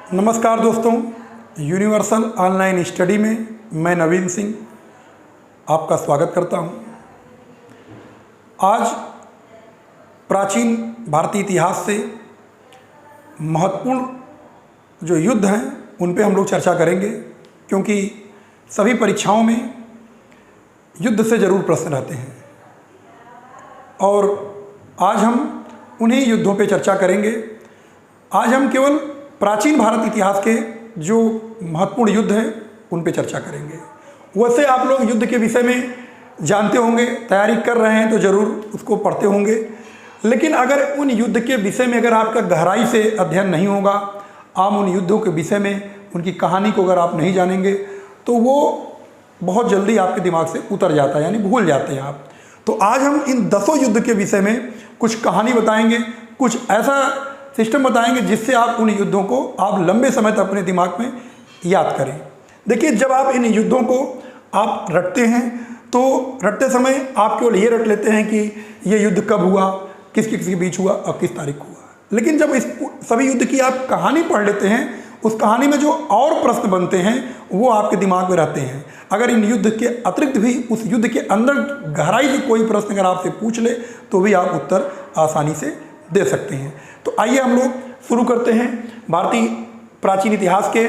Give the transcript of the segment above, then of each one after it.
नमस्कार दोस्तों, universal online study में मैं नवीन सिंह आपका स्वागत करता हूं। आज प्राचीन भारतीय इतिहास से महत्वपूर्ण जो युद्ध हैं उन पे हम लोग चर्चा करेंगे, क्योंकि सभी परीक्षाओं में युद्ध से ज़रूर प्रश्न रहते हैं और आज हम उन्हीं युद्धों पे चर्चा करेंगे। आज हम केवल प्राचीन भारत इतिहास के जो महत्वपूर्ण युद्ध हैं उन पे चर्चा करेंगे। वैसे आप लोग युद्ध के विषय में जानते होंगे, तैयारी कर रहे हैं तो ज़रूर उसको पढ़ते होंगे, लेकिन अगर उन युद्ध के विषय में अगर आपका गहराई से अध्ययन नहीं होगा, आप उन युद्धों के विषय में उनकी कहानी को अगर आप नहीं जानेंगे तो वो बहुत जल्दी आपके दिमाग से उतर जाता है, यानी भूल जाते हैं आप। तो आज हम इन 10 युद्ध के विषय में कुछ कहानी बताएंगे, कुछ ऐसा सिस्टम बताएंगे जिससे आप उन युद्धों को आप लंबे समय तक अपने दिमाग में याद करें। देखिए, जब आप इन युद्धों को आप रटते हैं तो रटते समय आप केवल ये रट लेते हैं कि ये युद्ध कब हुआ, किस किस के बीच हुआ और किस तारीख को हुआ। लेकिन जब इस सभी युद्ध की आप कहानी पढ़ लेते हैं, उस कहानी में जो और प्रश्न बनते हैं वो आपके दिमाग में रहते हैं। अगर इन युद्ध के अतिरिक्त भी उस युद्ध के अंदर गहराई से कोई प्रश्न अगर आपसे पूछ ले तो भी आप उत्तर आसानी से दे सकते हैं। तो आइए हम लोग शुरू करते हैं। भारतीय प्राचीन इतिहास के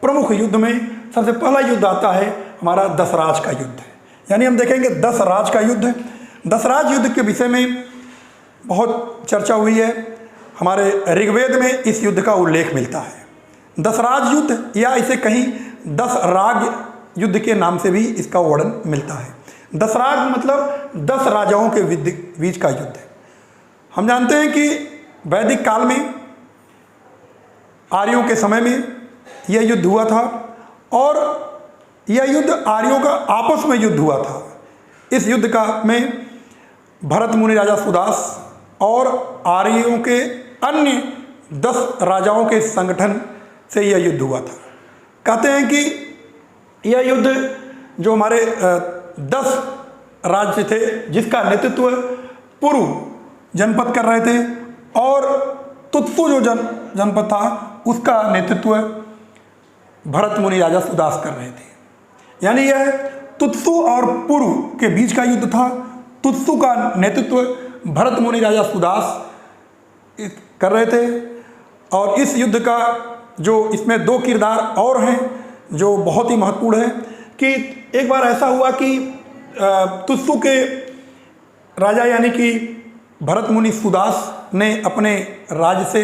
प्रमुख युद्ध में सबसे पहला युद्ध आता है हमारा दशराज का युद्ध, यानी हम देखेंगे दशराज का युद्ध। दशराज युद्ध के विषय में बहुत चर्चा हुई है। हमारे ऋग्वेद में इस युद्ध का उल्लेख मिलता है। दशराज युद्ध या इसे कहीं दशराज युद्ध के नाम से भी इसका वर्णन मिलता है। दशराज मतलब 10 राजाओं के बीच का युद्ध है। हम जानते हैं कि वैदिक काल में आर्यों के समय में यह युद्ध हुआ था और यह युद्ध आर्यों का आपस में युद्ध हुआ था। इस युद्ध का में भरत मुनि राजा सुदास और आर्यों के अन्य 10 राजाओं के संगठन से यह युद्ध हुआ था। कहते हैं कि यह युद्ध जो हमारे 10 राज्य थे जिसका नेतृत्व पुरु जनपद कर रहे थे और तुत्सु जो जनपद था उसका नेतृत्व भरत मुनि राजा सुदास कर रहे थे। यानी यह तुत्सु और पुरु के बीच का युद्ध था। तुत्सु का नेतृत्व भरत मुनि राजा सुदास कर रहे थे और इस युद्ध का जो इसमें 2 किरदार और हैं जो बहुत ही महत्वपूर्ण है कि एक बार ऐसा हुआ कि तुत्सु के राजा यानी कि भरत मुनि सुदास ने अपने राज्य से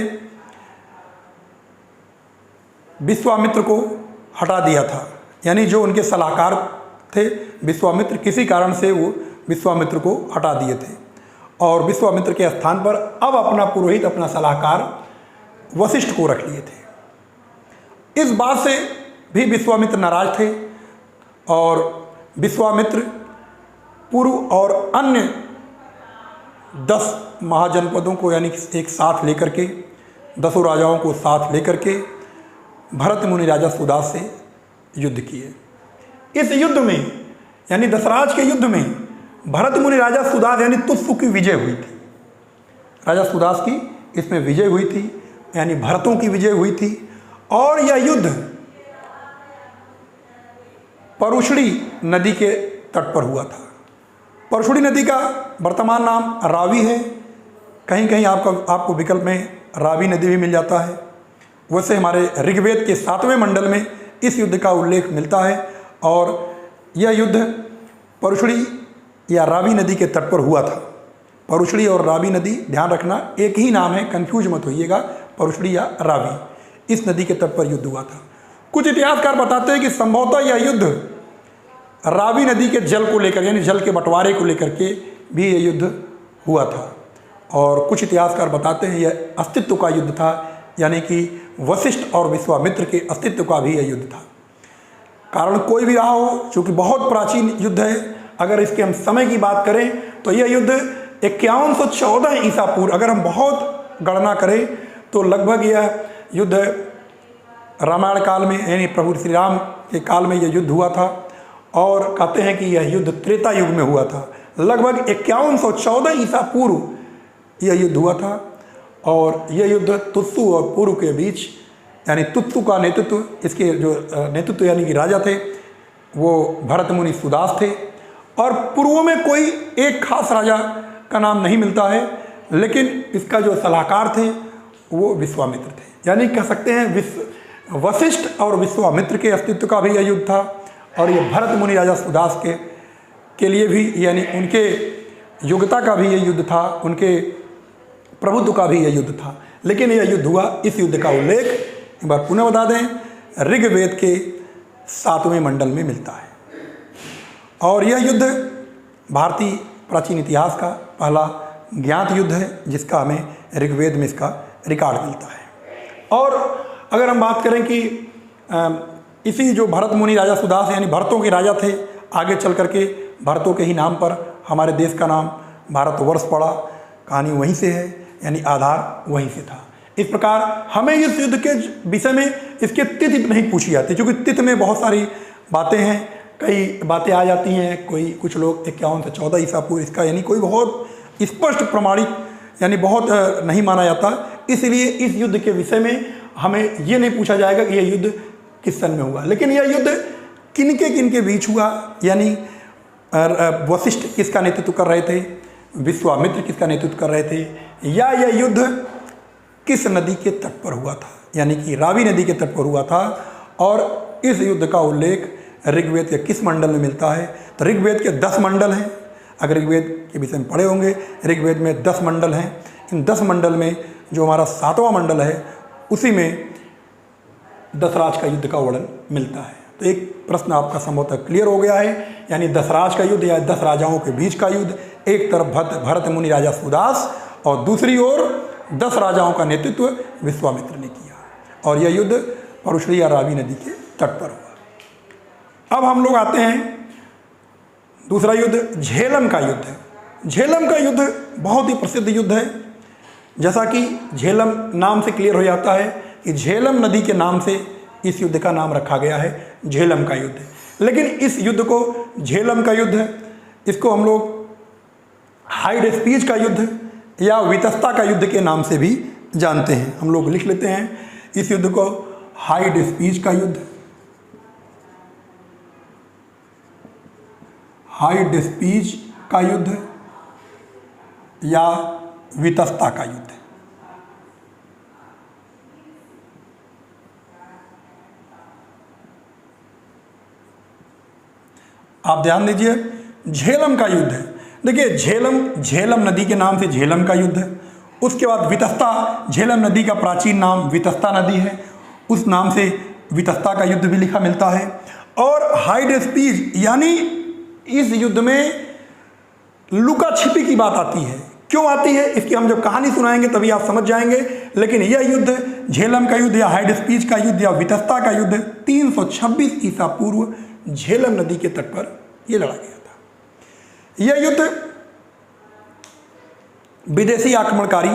विश्वामित्र को हटा दिया था। यानी जो उनके सलाहकार थे विश्वामित्र, किसी कारण से वो विश्वामित्र को हटा दिए थे और विश्वामित्र के स्थान पर अब अपना पुरोहित, अपना सलाहकार वशिष्ठ को रख लिए थे। इस बात से भी विश्वामित्र नाराज थे और विश्वामित्र पुरु और अन्य 10 महाजनपदों को यानी एक साथ लेकर के 10 राजाओं को साथ लेकर के भरत मुनि राजा सुदास से युद्ध किए। इस युद्ध में यानी दशराज के युद्ध में भरत मुनि राजा सुदास यानी तुत्सु की विजय हुई थी। राजा सुदास की इसमें विजय हुई थी, यानी भरतों की विजय हुई थी। और यह युद्ध परुषणी नदी के तट पर हुआ था। परुषणी नदी का वर्तमान नाम रावी है। कहीं कहीं आपको विकल्प में रावी नदी भी मिल जाता है। वैसे हमारे ऋग्वेद के 7वें मंडल में इस युद्ध का उल्लेख मिलता है और यह युद्ध परुषणी या रावी नदी के तट पर हुआ था। परुषणी और रावी नदी, ध्यान रखना, एक ही नाम है, कंफ्यूज मत होइएगा, परुषणी या रावी। इस नदी के तट पर युद्ध हुआ था। कुछ इतिहासकार बताते हैं कि संभवतः यह युद्ध रावी नदी के जल को लेकर यानी जल के बंटवारे को लेकर के भी यह युद्ध हुआ था। और कुछ इतिहासकार बताते हैं यह अस्तित्व का युद्ध था, यानी कि वशिष्ठ और विश्वामित्र के अस्तित्व का भी यह युद्ध था। कारण कोई भी रहा हो, चूँकि बहुत प्राचीन युद्ध है, अगर इसके हम समय की बात करें तो यह युद्ध 5114 ईसा पूर्व, अगर हम बहुत गणना करें तो लगभग यह युद्ध रामायण काल में यानी प्रभु श्री राम के काल में यह युद्ध हुआ था। और कहते हैं कि यह युद्ध त्रेता युग में हुआ था। लगभग 5114 ईसा पूर्व यह युद्ध हुआ था और यह युद्ध तुत्सु और पुरु के बीच यानी तुत्तु का नेतृत्व, इसके जो नेतृत्व यानी कि राजा थे वो भरत मुनि सुदास थे। और पूर्व में कोई एक खास राजा का नाम नहीं मिलता है, लेकिन इसका जो सलाहकार थे वो विश्वामित्र थे। यानी कह सकते हैं वशिष्ठ और विश्वामित्र के अस्तित्व का भी यह युद्ध था, और ये भरत मुनि राजा सुदास के लिए भी, यानी उनके योग्यता का भी यह युद्ध था, उनके प्रभुत्व का भी यह युद्ध था। लेकिन यह युद्ध हुआ, इस युद्ध का उल्लेख एक बार पुनः बता दें, ऋग्वेद के 7वें मंडल में मिलता है। और यह युद्ध भारतीय प्राचीन इतिहास का पहला ज्ञात युद्ध है, जिसका हमें ऋग्वेद में इसका रिकॉर्ड मिलता है। और अगर हम बात करें कि इसी जो भरत मुनि राजा सुदास यानी भरतों के राजा थे, आगे चल करके भरतों के ही नाम पर हमारे देश का नाम भारतवर्ष पड़ा, कहानी वहीं से है, यानी आधार वहीं से था। इस प्रकार हमें इस युद्ध के विषय में इसके तिथि नहीं पूछी जाती, क्योंकि तिथि में बहुत सारी बातें हैं, कई बातें आ जाती हैं। कुछ लोग 51 से 14 ईसा पूर्व इसका यानी कोई बहुत स्पष्ट प्रमाणित यानी बहुत नहीं माना जाता। इसलिए इस युद्ध के विषय में हमें ये नहीं पूछा जाएगा कि यह युद्ध किस सन में हुआ, लेकिन यह युद्ध किनके बीच हुआ, यानी वशिष्ठ किसका नेतृत्व कर रहे थे, विश्वामित्र किसका नेतृत्व कर रहे थे, या यह युद्ध किस नदी के तट पर हुआ था, यानी कि रावी नदी के तट पर हुआ था। और इस युद्ध का उल्लेख ऋग्वेद के किस मंडल में मिलता है, तो ऋग्वेद के 10 मंडल हैं। अगर ऋग्वेद के विषय में पढ़े होंगे, ऋग्वेद में 10 मंडल हैं। इन 10 मंडल में जो हमारा 7वां मंडल है, उसी में दशराज का युद्ध का वर्णन मिलता है। तो एक प्रश्न आपका संभवतः क्लियर हो गया है, यानी दशराज का युद्ध या 10 राजाओं के बीच का युद्ध। एक तरफ भरत मुनि राजा सुदास और दूसरी ओर 10 राजाओं का नेतृत्व विश्वामित्र ने किया, और यह युद्ध परुशली या रावी नदी के तट पर हुआ। अब हम लोग आते हैं दूसरा युद्ध, झेलम का युद्ध। झेलम का युद्ध बहुत ही प्रसिद्ध युद्ध है। जैसा कि झेलम नाम से क्लियर हो जाता है कि झेलम नदी के नाम से इस युद्ध का नाम रखा गया है, झेलम का युद्ध। लेकिन इस युद्ध को झेलम का युद्ध, इसको हम लोग हाइड स्पीच का युद्ध या वितस्ता का युद्ध के नाम से भी जानते हैं। हम लोग लिख लेते हैं इस युद्ध को हाइड स्पीच का युद्ध, हाइड स्पीच का युद्ध या वितस्ता का युद्ध। आप ध्यान दीजिए, झेलम का युद्ध है। देखिए झेलम नदी के नाम से झेलम का युद्ध है। उसके बाद वितस्ता, झेलम नदी का प्राचीन नाम वितस्ता नदी है, उस नाम से वितस्ता का युद्ध भी लिखा मिलता है। और हाइड स्पीच यानी इस युद्ध में लुका छिपी की बात आती है। क्यों आती है, इसकी हम जब कहानी सुनाएंगे तभी आप समझ जाएंगे। लेकिन यह युद्ध, झेलम का युद्ध या हाइड स्पीच का युद्ध या वितस्ता का युद्ध 326 ईसा पूर्व झेलम नदी के तट पर यह लड़ा गया था। यह युद्ध विदेशी आक्रमणकारी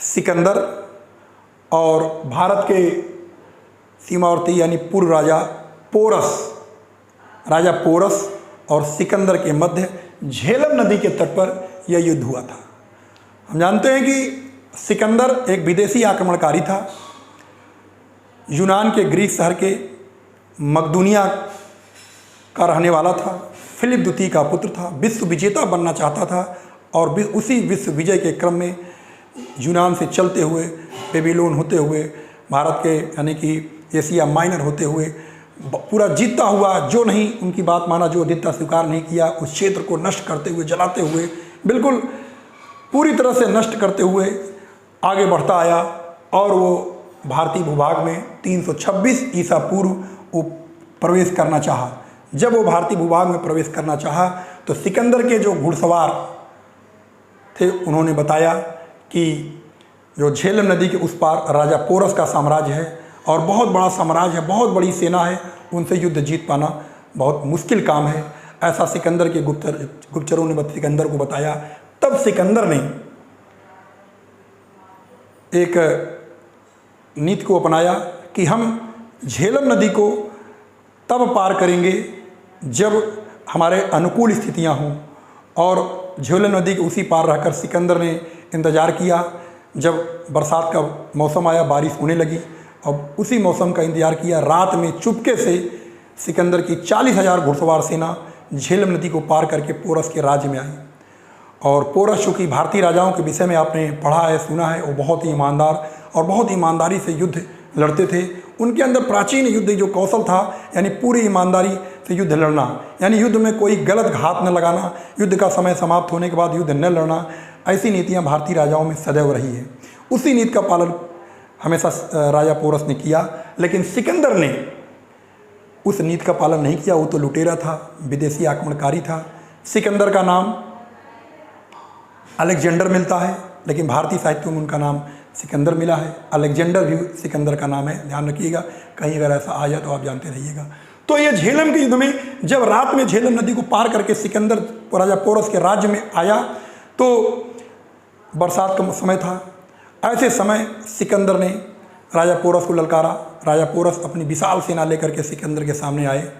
सिकंदर और भारत के सीमावर्ती यानी पूर्व राजा पोरस और सिकंदर के मध्य झेलम नदी के तट पर यह युद्ध हुआ था। हम जानते हैं कि सिकंदर एक विदेशी आक्रमणकारी था। यूनान के ग्रीक शहर के मकदूनिया का रहने वाला था। फिलिप द्वितीय का पुत्र था, विश्व विजेता बनना चाहता था, और उसी विश्व विजय के क्रम में यूनान से चलते हुए, बेबीलोन होते हुए, भारत के यानी कि एशिया माइनर होते हुए पूरा जीतता हुआ, जो नहीं उनकी बात माना, जो अधिकता स्वीकार नहीं किया, उस क्षेत्र को नष्ट करते हुए, जलाते हुए, बिल्कुल पूरी तरह से नष्ट करते हुए आगे बढ़ता आया। और वो भारतीय भूभाग में 326 ईसा पूर्व वो प्रवेश करना चाहा। जब वो भारतीय भूभाग में प्रवेश करना चाहा तो सिकंदर के जो घुड़सवार थे उन्होंने बताया कि जो झेलम नदी के उस पार राजा पोरस का साम्राज्य है, और बहुत बड़ा साम्राज्य है, बहुत बड़ी सेना है, उनसे युद्ध जीत पाना बहुत मुश्किल काम है। ऐसा सिकंदर के गुप्तचरों ने सिकंदर को बताया। तब सिकंदर ने एक नीति को अपनाया कि हम झेलम नदी को तब पार करेंगे जब हमारे अनुकूल स्थितियां हों। और झेलम नदी के उसी पार रहकर सिकंदर ने इंतज़ार किया। जब बरसात का मौसम आया, बारिश होने लगी, अब उसी मौसम का इंतजार किया। रात में चुपके से सिकंदर की 40,000 घुड़सवार सेना झेलम नदी को पार करके पोरस के राज्य में आई। और पोरस चूँकि भारतीय राजाओं के विषय में आपने पढ़ा है, सुना है, वो बहुत ही ईमानदार और बहुत ईमानदारी से युद्ध लड़ते थे। उनके अंदर प्राचीन युद्ध जो कौशल था, यानी पूरी ईमानदारी से युद्ध लड़ना, यानी युद्ध में कोई गलत घात न लगाना, युद्ध का समय समाप्त होने के बाद युद्ध न लड़ना, ऐसी नीतियाँ भारतीय राजाओं में सदैव रही है। उसी नीति का पालन हमेशा राजा पोरस ने किया। लेकिन सिकंदर ने उस नीति का पालन नहीं किया। वो तो लुटेरा था, विदेशी आक्रमणकारी था। सिकंदर का नाम अलेक्जेंडर मिलता है, लेकिन भारतीय साहित्य में उनका नाम सिकंदर मिला है। अलेक्जेंडर भी सिकंदर का नाम है, ध्यान रखिएगा, कहीं अगर ऐसा आ जाए तो आप जानते रहिएगा। तो ये झेलम के युद्ध में जब रात में झेलम नदी को पार करके सिकंदर राजा पोरस के राज्य में आया, तो बरसात का समय था। ऐसे समय सिकंदर ने राजा पोरस को ललकारा। राजा पोरस अपनी विशाल सेना लेकर के सिकंदर के सामने आए।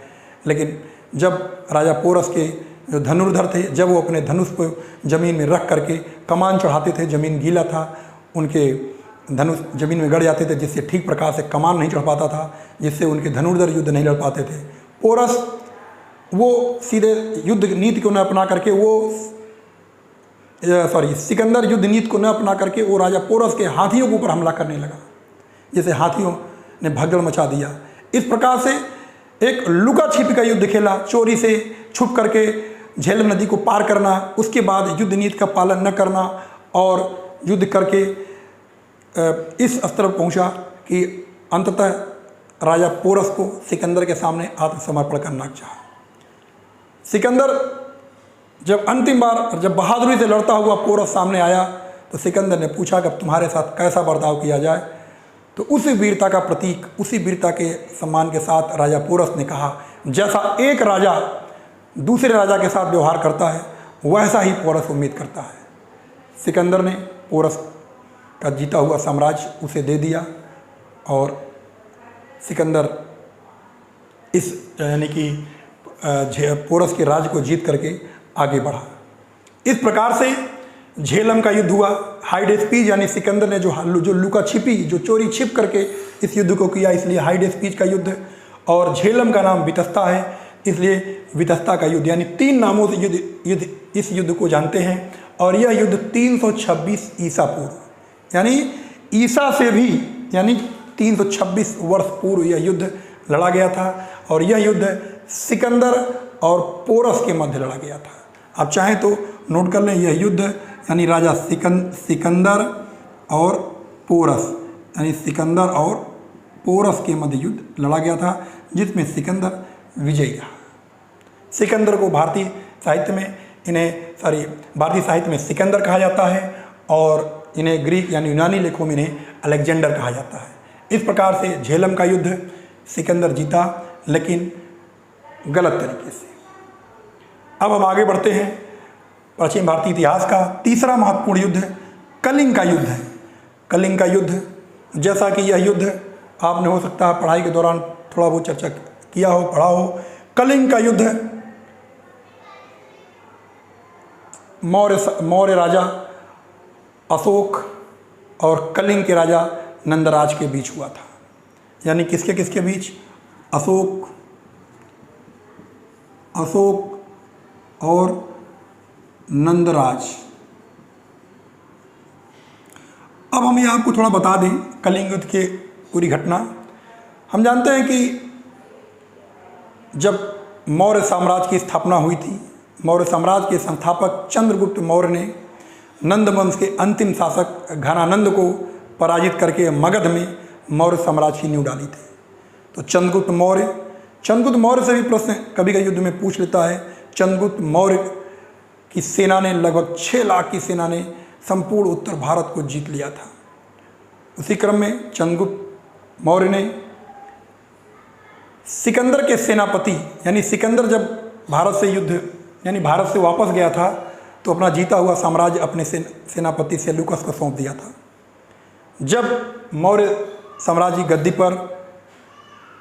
लेकिन जब राजा पोरस के जो धनुर्धर थे, जब वो अपने धनुष को ज़मीन में रख करके कमान चढ़ाते थे, ज़मीन गीला था, उनके धनुष ज़मीन में गड़ जाते थे, जिससे ठीक प्रकार से कमान नहीं चढ़ पाता था, जिससे उनके धनुर्धर युद्ध नहीं लड़ पाते थे। पोरस वो सीधे युद्ध नीति को न अपना करके सिकंदर युद्ध नीति को न अपना करके वो राजा पोरस के हाथियों के ऊपर हमला करने लगा, जिसे हाथियों ने भगदड़ मचा दिया। इस प्रकार से एक लुका छिपी का युद्ध खेला, चोरी से छुप करके झेलम नदी को पार करना, उसके बाद युद्ध नीति का पालन न करना और युद्ध करके इस स्तर पर पहुंचा कि अंततः राजा पोरस को सिकंदर के सामने आत्मसमर्पण करना चाहा। सिकंदर जब अंतिम बार जब बहादुरी से लड़ता हुआ पोरस सामने आया, तो सिकंदर ने पूछा कि अब तुम्हारे साथ कैसा बर्ताव किया जाए। तो उसी वीरता का प्रतीक, उसी वीरता के सम्मान के साथ राजा पोरस ने कहा, जैसा एक राजा दूसरे राजा के साथ व्यवहार करता है, वैसा ही पोरस उम्मीद करता है। सिकंदर ने पोरस का जीता हुआ साम्राज्य उसे दे दिया और सिकंदर इस यानी कि पोरस के राज्य को जीत करके आगे बढ़ा। इस प्रकार से झेलम का युद्ध हुआ। हाइडेस्पीज यानी सिकंदर ने जो लुका छिपी, जो चोरी छिप करके इस युद्ध को किया, इसलिए हाइडेस्पीज का युद्ध। और झेलम का नाम वितस्ता है, इसलिए वितस्ता का युद्ध, यानी 3 नामों से युद्ध इस युद्ध को जानते हैं। और यह युद्ध 326 ईसा पूर्व, यानी ईसा से भी यानी 326 वर्ष पूर्व यह युद्ध लड़ा गया था। और यह युद्ध सिकंदर और पोरस के मध्य लड़ा गया था। आप चाहें तो नोट कर लें, यह युद्ध यानी राजा सिकंदर और पोरस, यानी सिकंदर और पोरस के मध्य युद्ध लड़ा गया था, जिसमें सिकंदर विजयी रहा। सिकंदर को भारतीय साहित्य में सिकंदर कहा जाता है और इन्हें ग्रीक यानी यूनानी लेखों में इन्हें अलेक्जेंडर कहा जाता है। इस प्रकार से झेलम का युद्ध सिकंदर जीता, लेकिन गलत तरीके से। अब हम आगे बढ़ते हैं। प्राचीन भारतीय इतिहास का तीसरा महत्वपूर्ण युद्ध कलिंग का युद्ध है। कलिंग का युद्ध, जैसा कि यह युद्ध आपने हो सकता है पढ़ाई के दौरान थोड़ा बहुत चर्चा किया हो, पढ़ा हो। कलिंग का युद्ध मौर्य राजा अशोक और कलिंग के राजा नंदराज के बीच हुआ था। यानी किसके किसके बीच? अशोक और नंदराज। अब हम ये आपको थोड़ा बता दें कलिंग युद्ध के पूरी घटना। हम जानते हैं कि जब मौर्य साम्राज्य की स्थापना हुई थी, मौर्य साम्राज्य के संस्थापक चंद्रगुप्त मौर्य ने नंद वंश के अंतिम शासक घनानंद को पराजित करके मगध में मौर्य साम्राज्य की नींव डाली थी। तो चंद्रगुप्त मौर्य से भी प्रश्न कभी कभी युद्ध में पूछ लेता है। चंद्रगुप्त मौर्य की सेना ने लगभग 6 लाख की सेना ने संपूर्ण उत्तर भारत को जीत लिया था। उसी क्रम में चंद्रगुप्त मौर्य ने सिकंदर के सेनापति, यानी सिकंदर जब भारत से वापस गया था, तो अपना जीता हुआ साम्राज्य अपने सेनापति सेल्यूकस को सौंप दिया था। जब मौर्य साम्राज्य की गद्दी पर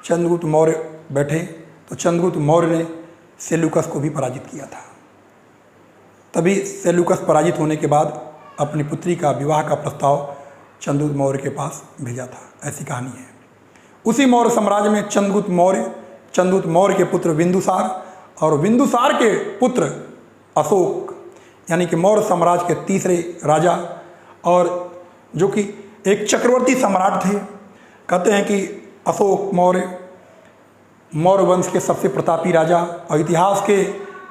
चंद्रगुप्त मौर्य बैठे, तो चंद्रगुप्त मौर्य ने सेल्यूकस को भी पराजित किया था। तभी सेल्यूकस पराजित होने के बाद अपनी पुत्री का विवाह का प्रस्ताव चंद्रगुप्त मौर्य के पास भेजा था। ऐसी कहानी है। उसी मौर्य साम्राज्य में चंद्रगुप्त मौर्य के पुत्र बिंदुसार और बिंदुसार के पुत्र अशोक, यानी कि मौर्य साम्राज्य के तीसरे राजा, और जो कि एक चक्रवर्ती सम्राट थे। कहते हैं कि अशोक मौर्य वंश के सबसे प्रतापी राजा, और इतिहास के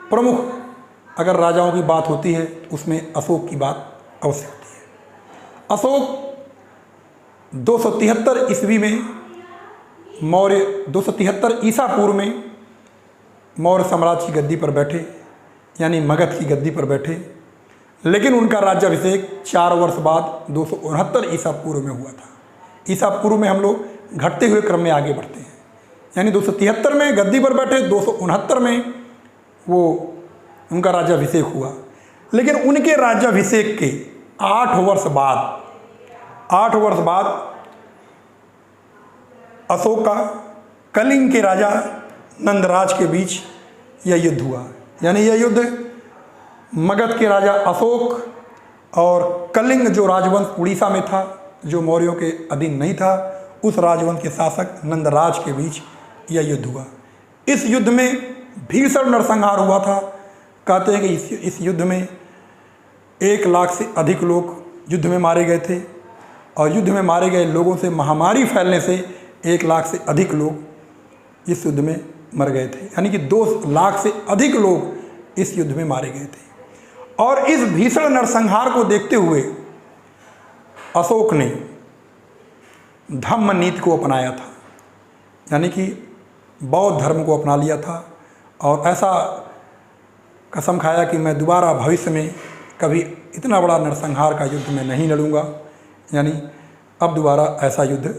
प्रमुख अगर राजाओं की बात होती है उसमें अशोक की बात अवश्य होती है। अशोक 273 ईस्वी में 273 ईसा पूर्व में मौर्य साम्राज्य की गद्दी पर बैठे, यानी मगध की गद्दी पर बैठे। लेकिन उनका राज्याभिषेक 4 वर्ष बाद 269 ईसा पूर्व में हुआ था। ईसा पूर्व में हम लोग घटते हुए क्रम में आगे बढ़ते हैं, यानी 273 में गद्दी पर बैठे, 269 में वो उनका राज्याभिषेक हुआ। लेकिन उनके राज्याभिषेक के 8 वर्ष बाद अशोक का कलिंग के राजा नंदराज के बीच यह युद्ध हुआ। यानी यह युद्ध मगध के राजा अशोक और कलिंग जो राजवंश उड़ीसा में था, जो मौर्यों के अधीन नहीं था, उस राजवंश के शासक नंदराज के बीच यह युद्ध हुआ। इस युद्ध में भीषण नरसंहार हुआ था। कहते हैं कि इस युद्ध में 1 लाख से अधिक लोग युद्ध में मारे गए थे, और युद्ध में मारे गए लोगों से महामारी फैलने से 1 लाख से अधिक लोग इस युद्ध में मर गए थे। यानी कि 2 लाख से अधिक लोग इस युद्ध में मारे गए थे। और इस भीषण नरसंहार को देखते हुए अशोक ने धम्म नीति को अपनाया था, यानी कि बौद्ध धर्म को अपना लिया था, और ऐसा कसम खाया कि मैं दोबारा भविष्य में कभी इतना बड़ा नरसंहार का युद्ध में नहीं लड़ूंगा, यानी अब दोबारा ऐसा युद्ध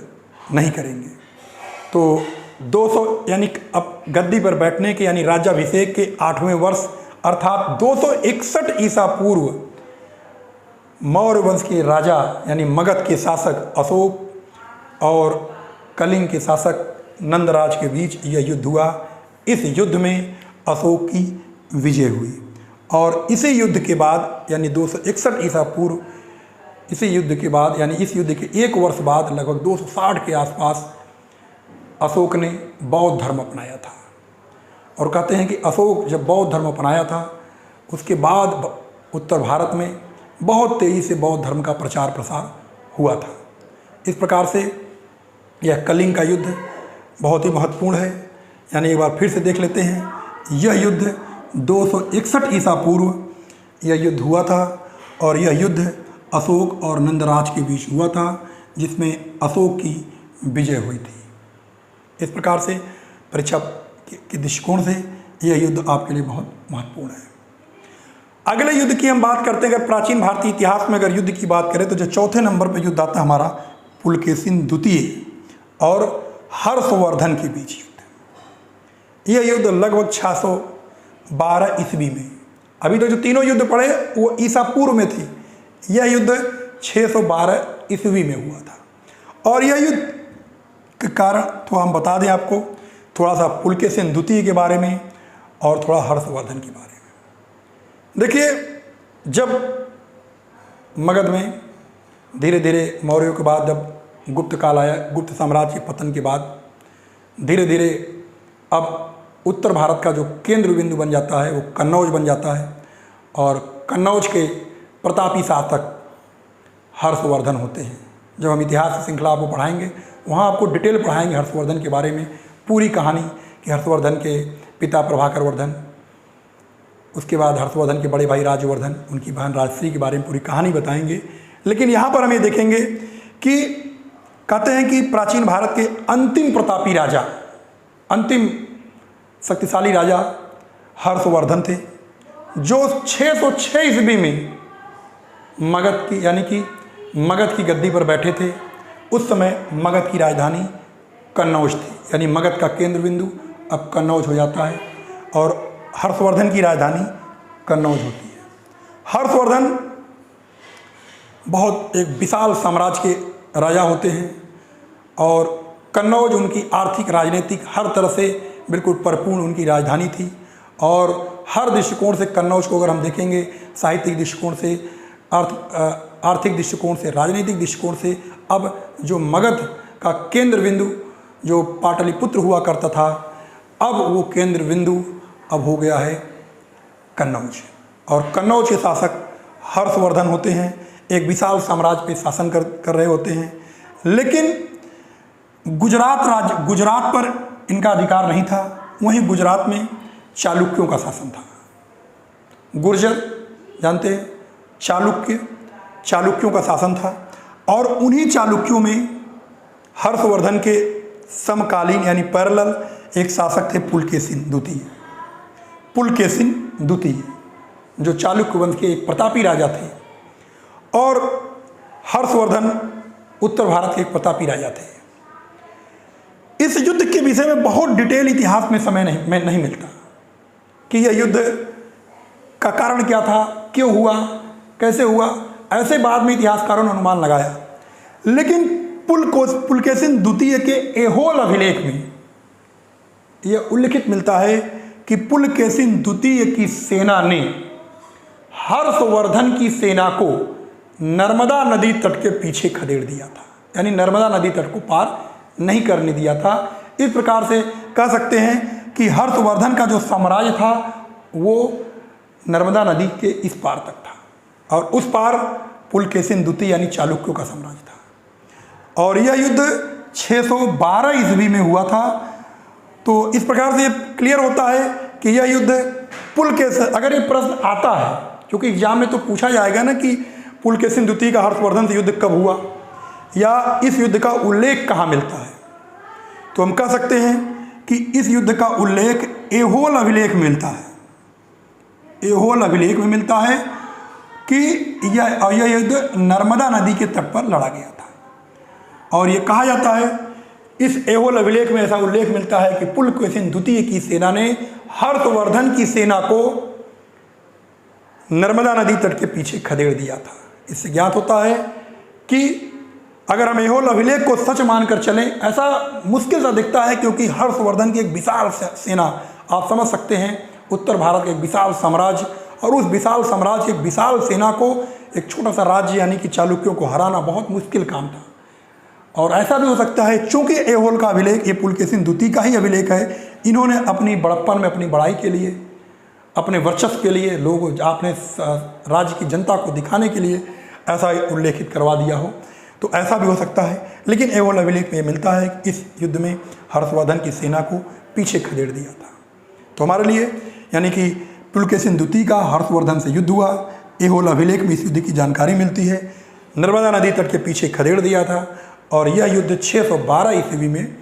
नहीं करेंगे। तो 200 यानी अब गद्दी पर बैठने के यानी राज्याभिषेक के 8वें वर्ष अर्थात 261 ईसा पूर्व मौर्य वंश के राजा यानी मगध के शासक अशोक और कलिंग के शासक नंदराज के बीच यह युद्ध हुआ। इस युद्ध में अशोक की विजय हुई, और इसी युद्ध के बाद यानी 261 ईसा पूर्व, इसी युद्ध के बाद यानी इस युद्ध के 1 वर्ष बाद लगभग 260 के आसपास अशोक ने बौद्ध धर्म अपनाया था। और कहते हैं कि अशोक जब बौद्ध धर्म अपनाया था, उसके बाद उत्तर भारत में बहुत तेज़ी से बौद्ध धर्म का प्रचार प्रसार हुआ था। इस प्रकार से यह कलिंग का युद्ध बहुत ही महत्वपूर्ण है। यानी एक बार फिर से देख लेते हैं, यह युद्ध 261 ईसा पूर्व यह युद्ध हुआ था, और यह युद्ध अशोक और नंदराज के बीच हुआ था, जिसमें अशोक की विजय हुई थी। इस प्रकार से परीक्षा के दृष्टिकोण से यह युद्ध आपके लिए बहुत महत्वपूर्ण है। अगले युद्ध की हम बात करते हैं। अगर प्राचीन भारतीय इतिहास में अगर युद्ध की बात करें तो जो 4थे नंबर पर युद्ध आता है हमारा पुलकेशिन द्वितीय और हर्षवर्धन के बीच युद्ध। यह युद्ध लगभग 612 ईस्वी में, अभी तो जो तीनों युद्ध पड़े वो ईसा पूर्व में थे, यह युद्ध 612 ईस्वी में हुआ था। और यह युद्ध के कारण तो हम बता दें आपको थोड़ा सा पुलकेशिन द्वितीय के बारे में और थोड़ा हर्षवर्धन के बारे में। देखिए, जब मगध में धीरे धीरे मौर्यों के बाद जब गुप्त काल आया, गुप्त साम्राज्य के पतन के बाद धीरे धीरे अब उत्तर भारत का जो केंद्र बिंदु बन जाता है वो कन्नौज बन जाता है, और कन्नौज के प्रतापी शासक हर्षवर्धन होते हैं। जब हम इतिहास की श्रृंखला आपको पढ़ाएंगे वहाँ आपको डिटेल पढ़ाएंगे हर्षवर्धन के बारे में, पूरी कहानी कि हर्षवर्धन के पिता प्रभाकर वर्धन, उसके बाद हर्षवर्धन के बड़े भाई राजवर्धन, उनकी बहन राजश्री के बारे में पूरी कहानी बताएंगे। लेकिन यहाँ पर हम ये देखेंगे कि कहते हैं कि प्राचीन भारत के अंतिम प्रतापी राजा, अंतिम शक्तिशाली राजा हर्षवर्धन थे, जो 606 ईस्वी में मगध की यानी कि मगध की गद्दी पर बैठे थे। उस समय मगध की राजधानी कन्नौज थी, यानी मगध का केंद्र बिंदु अब कन्नौज हो जाता है, और हर्षवर्धन की राजधानी कन्नौज होती है। हर्षवर्धन बहुत एक विशाल साम्राज्य के राजा होते हैं, और कन्नौज उनकी आर्थिक राजनीतिक हर तरह से बिल्कुल परिपूर्ण उनकी राजधानी थी। और हर दृष्टिकोण से कन्नौज को अगर हम देखेंगे, साहित्यिक दृष्टिकोण से, आर्थिक दृष्टिकोण से, राजनीतिक दृष्टिकोण से, अब जो मगध का केंद्र बिंदु जो पाटलिपुत्र हुआ करता था, अब वो केंद्र बिंदु अब हो गया है कन्नौज। और कन्नौज के शासक हर्षवर्धन होते हैं, एक विशाल साम्राज्य पे शासन कर रहे होते हैं। लेकिन गुजरात पर इनका अधिकार नहीं था। वहीं गुजरात में चालुक्यों का शासन था। गुर्जर जानते हैं, चालुक्यों का शासन था। और उन्हीं चालुक्यों में हर्षवर्धन के समकालीन यानी पैरेलल एक शासक थे पुलकेशिन द्वितीय, जो चालुक्य वंश के एक प्रतापी राजा थे। और हर्षवर्धन उत्तर भारत के एक प्रतापी राजा थे। इस युद्ध के विषय में बहुत डिटेल इतिहास में समय नहीं मिलता कि यह युद्ध का कारण क्या था, क्यों हुआ, कैसे हुआ। ऐसे बाद में इतिहासकारों ने अनुमान लगाया। लेकिन पुलकेशिन द्वितीय के ऐहोल अभिलेख में यह उल्लिखित मिलता है कि पुलकेशिन द्वितीय की सेना ने हर्षवर्धन की सेना को नर्मदा नदी तट के पीछे खदेड़ दिया था, यानी नर्मदा नदी तट को पार नहीं करने दिया था। इस प्रकार से कह सकते हैं कि हर्षवर्धन का जो साम्राज्य था वो नर्मदा नदी के इस पार तक था, और उस पार पुलकेशिन द्वितीय यानी चालुक्यों का साम्राज्य था। और यह युद्ध 612 ईस्वी में हुआ था। तो इस प्रकार से क्लियर होता है कि यह युद्ध पुलकेशिन, अगर ये प्रश्न आता है, क्योंकि एग्जाम में तो पूछा जाएगा ना कि पुलकेशिन द्वितीय का हर्षवर्धन से युद्ध कब हुआ या इस युद्ध का उल्लेख कहाँ मिलता है, तो हम कह सकते हैं कि इस युद्ध का उल्लेख ऐहोल अभिलेख में मिलता है। ऐहोल अभिलेख में मिलता है कि यह युद्ध नर्मदा नदी के तट पर लड़ा गया था। और ये कहा जाता है, इस ऐहोल अभिलेख में ऐसा उल्लेख मिलता है कि पुलकेशिन द्वितीय की सेना ने हर्षवर्धन की सेना को नर्मदा नदी तट के पीछे खदेड़ दिया था। इससे ज्ञात होता है कि अगर हम ऐहोल अभिलेख को सच मानकर चलें, ऐसा मुश्किल सा दिखता है, क्योंकि हर्षवर्धन की एक विशाल सेना, आप समझ सकते हैं, उत्तर भारत के एक विशाल साम्राज्य, और उस विशाल साम्राज्य की विशाल सेना को एक छोटा सा राज्य यानी कि चालुक्यों को हराना बहुत मुश्किल काम था। और ऐसा भी हो सकता है, चूंकि ऐहोल का अभिलेख ये पुलकेशिन द्वितीय का ही अभिलेख है, इन्होंने अपनी बड़प्पन में, अपनी बड़ाई के लिए, अपने वर्चस्व के लिए, लोगों अपने राज्य की जनता को दिखाने के लिए ऐसा उल्लेखित करवा दिया हो, तो ऐसा भी हो सकता है। लेकिन ऐहोल अभिलेख में मिलता है कि इस युद्ध में हर्षवर्धन की सेना को पीछे खदेड़ दिया था। तो हमारे लिए यानी कि पुलकेशिन द्वितीय का हर्षवर्धन से युद्ध हुआ, ऐहोल अभिलेख में इस युद्ध की जानकारी मिलती है, नर्मदा नदी तट के पीछे खदेड़ दिया था, और यह युद्ध 612 ईस्वी में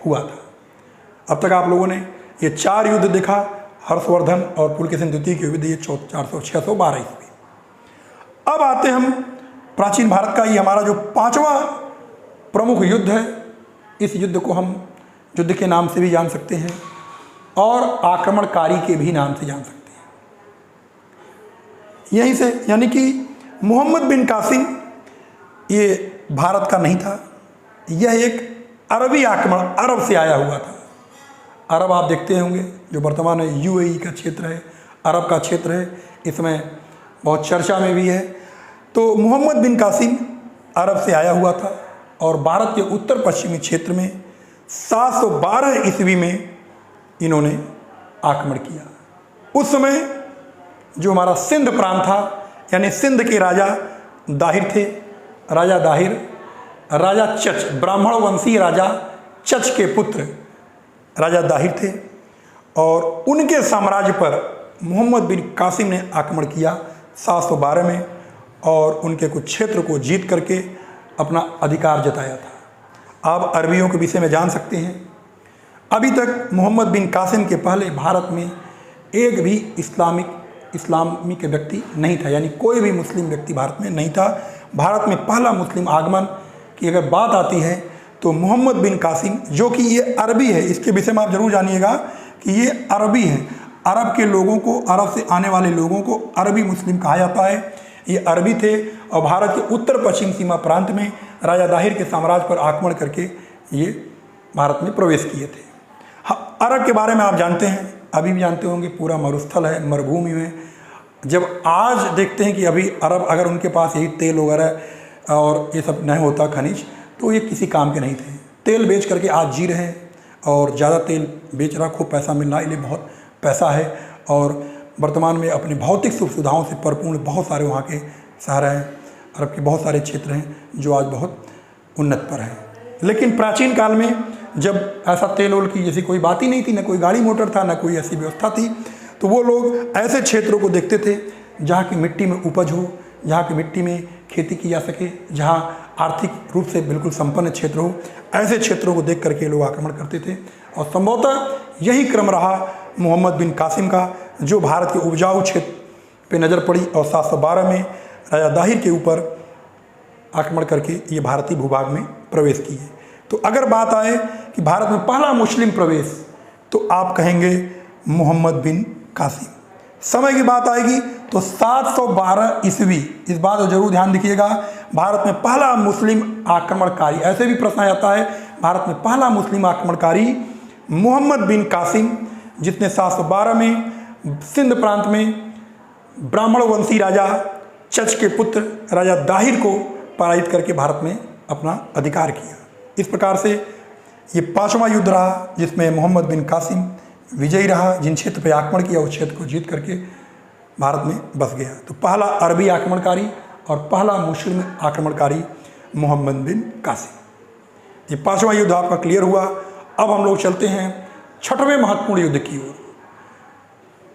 हुआ था। अब तक आप लोगों ने ये 4 युद्ध देखा, हर्षवर्धन और पुलकेशिन द्वितीय के युद्ध, ये 612 ईस्वी। अब आते हम प्राचीन भारत का ये हमारा जो 5वां प्रमुख युद्ध है। इस युद्ध को हम युद्ध के नाम से भी जान सकते हैं और आक्रमणकारी के भी नाम से जान सकते हैं। यहीं से यानी कि मोहम्मद बिन कासिम ये भारत का नहीं था, यह एक अरबी आक्रमण, अरब से आया हुआ था। अरब आप देखते होंगे जो वर्तमान में यूएई का क्षेत्र है, अरब का क्षेत्र है, इसमें बहुत चर्चा में भी है। तो मोहम्मद बिन कासिम अरब से आया हुआ था और भारत के उत्तर पश्चिमी क्षेत्र में 712 ईस्वी में इन्होंने आक्रमण किया। उस समय जो हमारा सिंध प्रांत था, यानी सिंध के राजा दाहिर थे, राजा दाहिर, राजा चच, ब्राह्मण वंशी राजा चच के पुत्र राजा दाहिर थे, और उनके साम्राज्य पर मोहम्मद बिन कासिम ने आक्रमण किया 712 में, और उनके कुछ क्षेत्र को जीत करके अपना अधिकार जताया था। आप अरबियों के विषय में जान सकते हैं, अभी तक मोहम्मद बिन कासिम के पहले भारत में एक भी इस्लामी के व्यक्ति नहीं था, यानी कोई भी मुस्लिम व्यक्ति भारत में नहीं था। भारत में पहला मुस्लिम आगमन की अगर बात आती है तो मोहम्मद बिन कासिम, जो कि ये अरबी है, इसके विषय में आप जरूर जानिएगा कि ये अरबी है। अरब के लोगों को, अरब से आने वाले लोगों को अरबी मुस्लिम कहा जाता है। ये अरबी थे और भारत के उत्तर पश्चिम सीमा प्रांत में राजा दाहिर के साम्राज्य पर आक्रमण करके ये भारत में प्रवेश किए थे। हाँ, अरब के बारे में आप जानते हैं, अभी भी जानते होंगे, पूरा मरुस्थल है, मरुभूमि में। जब आज देखते हैं कि अभी अरब, अगर उनके पास यही तेल वगैरह और ये सब नहीं होता खनिज, तो ये किसी काम के नहीं थे। तेल बेच करके आज जी रहे हैं और ज़्यादा तेल बेच रहा, खूब पैसा मिल रहा, इसलिए बहुत पैसा है और वर्तमान में अपनी भौतिक सुख सुविधाओं से परिपूर्ण बहुत सारे वहाँ के शहर हैं, अरब के बहुत सारे क्षेत्र हैं जो आज बहुत उन्नत पर हैं। लेकिन प्राचीन काल में जब ऐसा तेल ओल की जैसी कोई बात ही नहीं थी, न कोई गाड़ी मोटर था, न कोई ऐसी व्यवस्था थी, तो वो लोग ऐसे क्षेत्रों को देखते थे जहाँ की मिट्टी में उपज हो, जहाँ की मिट्टी में खेती की जा सके, जहाँ आर्थिक रूप से बिल्कुल संपन्न क्षेत्र हो, ऐसे क्षेत्रों को देख करके लोग आक्रमण करते थे। और संभवतः यही क्रम रहा मोहम्मद बिन कासिम का, जो भारत के उपजाऊ क्षेत्र पे नज़र पड़ी और 712 में राजा दाहिर के ऊपर आक्रमण करके ये भारतीय भूभाग में प्रवेश किए। तो अगर बात आए कि भारत में पहला मुस्लिम प्रवेश, तो आप कहेंगे मोहम्मद बिन कासिम। समय की बात आएगी तो 712 ईस्वी, इस बात को जरूर ध्यान रखिएगा, भारत में पहला मुस्लिम आक्रमणकारी, ऐसे भी प्रश्न आता है, भारत में पहला मुस्लिम आक्रमणकारी मोहम्मद बिन कासिम, जिसने 712 में सिंध प्रांत में ब्राह्मण वंशी राजा चच के पुत्र राजा दाहिर को पराजित करके भारत में अपना अधिकार किया। इस प्रकार से ये 5वां युद्ध रहा जिसमें मोहम्मद बिन कासिम विजयी रहा, जिन क्षेत्र पर आक्रमण किया उस क्षेत्र को जीत करके भारत में बस गया। तो पहला अरबी आक्रमणकारी और पहला मुस्लिम आक्रमणकारी मोहम्मद बिन कासिम। ये 5वां युद्ध आपका क्लियर हुआ। अब हम लोग चलते हैं 6वें महत्वपूर्ण युद्ध की ओर।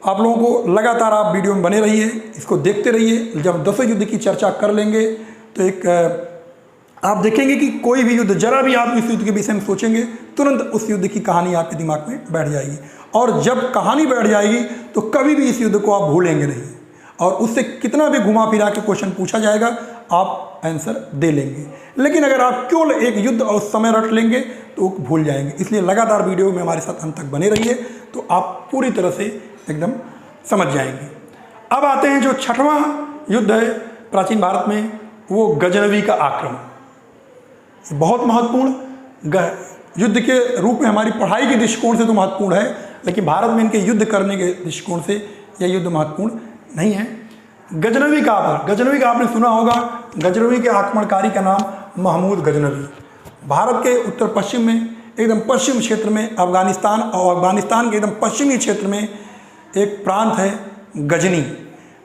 आप लोगों को लगातार आप वीडियो में बने रहिए, इसको देखते रहिए। जब 10वें युद्ध की चर्चा कर लेंगे तो एक आप देखेंगे कि कोई भी युद्ध, जरा भी आप इस युद्ध के विषय में सोचेंगे, तुरंत उस युद्ध की कहानी आपके दिमाग में बैठ जाएगी। और जब कहानी बैठ जाएगी तो कभी भी इस युद्ध को आप भूलेंगे नहीं, और उससे कितना भी घुमा फिरा के क्वेश्चन पूछा जाएगा आप आंसर दे लेंगे। लेकिन अगर आप केवल एक युद्ध और समय रट लेंगे तो भूल जाएंगे। इसलिए लगातार वीडियो में हमारे साथ अंत तक बने रहिए, तो आप पूरी तरह से एकदम समझ जाएंगे। अब आते हैं जो 6वां युद्ध है प्राचीन भारत में, वो गजनवी का आक्रमण। बहुत महत्वपूर्ण युद्ध के रूप में हमारी पढ़ाई के दृष्टिकोण से तो महत्वपूर्ण है, लेकिन भारत में इनके युद्ध करने के दृष्टिकोण से यह युद्ध महत्वपूर्ण नहीं है। गजनवी का आपने सुना होगा। गजनवी के आक्रमणकारी का नाम महमूद गजनवी। भारत के उत्तर पश्चिम में एकदम पश्चिम क्षेत्र में अफगानिस्तान, और अफगानिस्तान के एकदम पश्चिमी क्षेत्र में एक प्रांत है गजनी।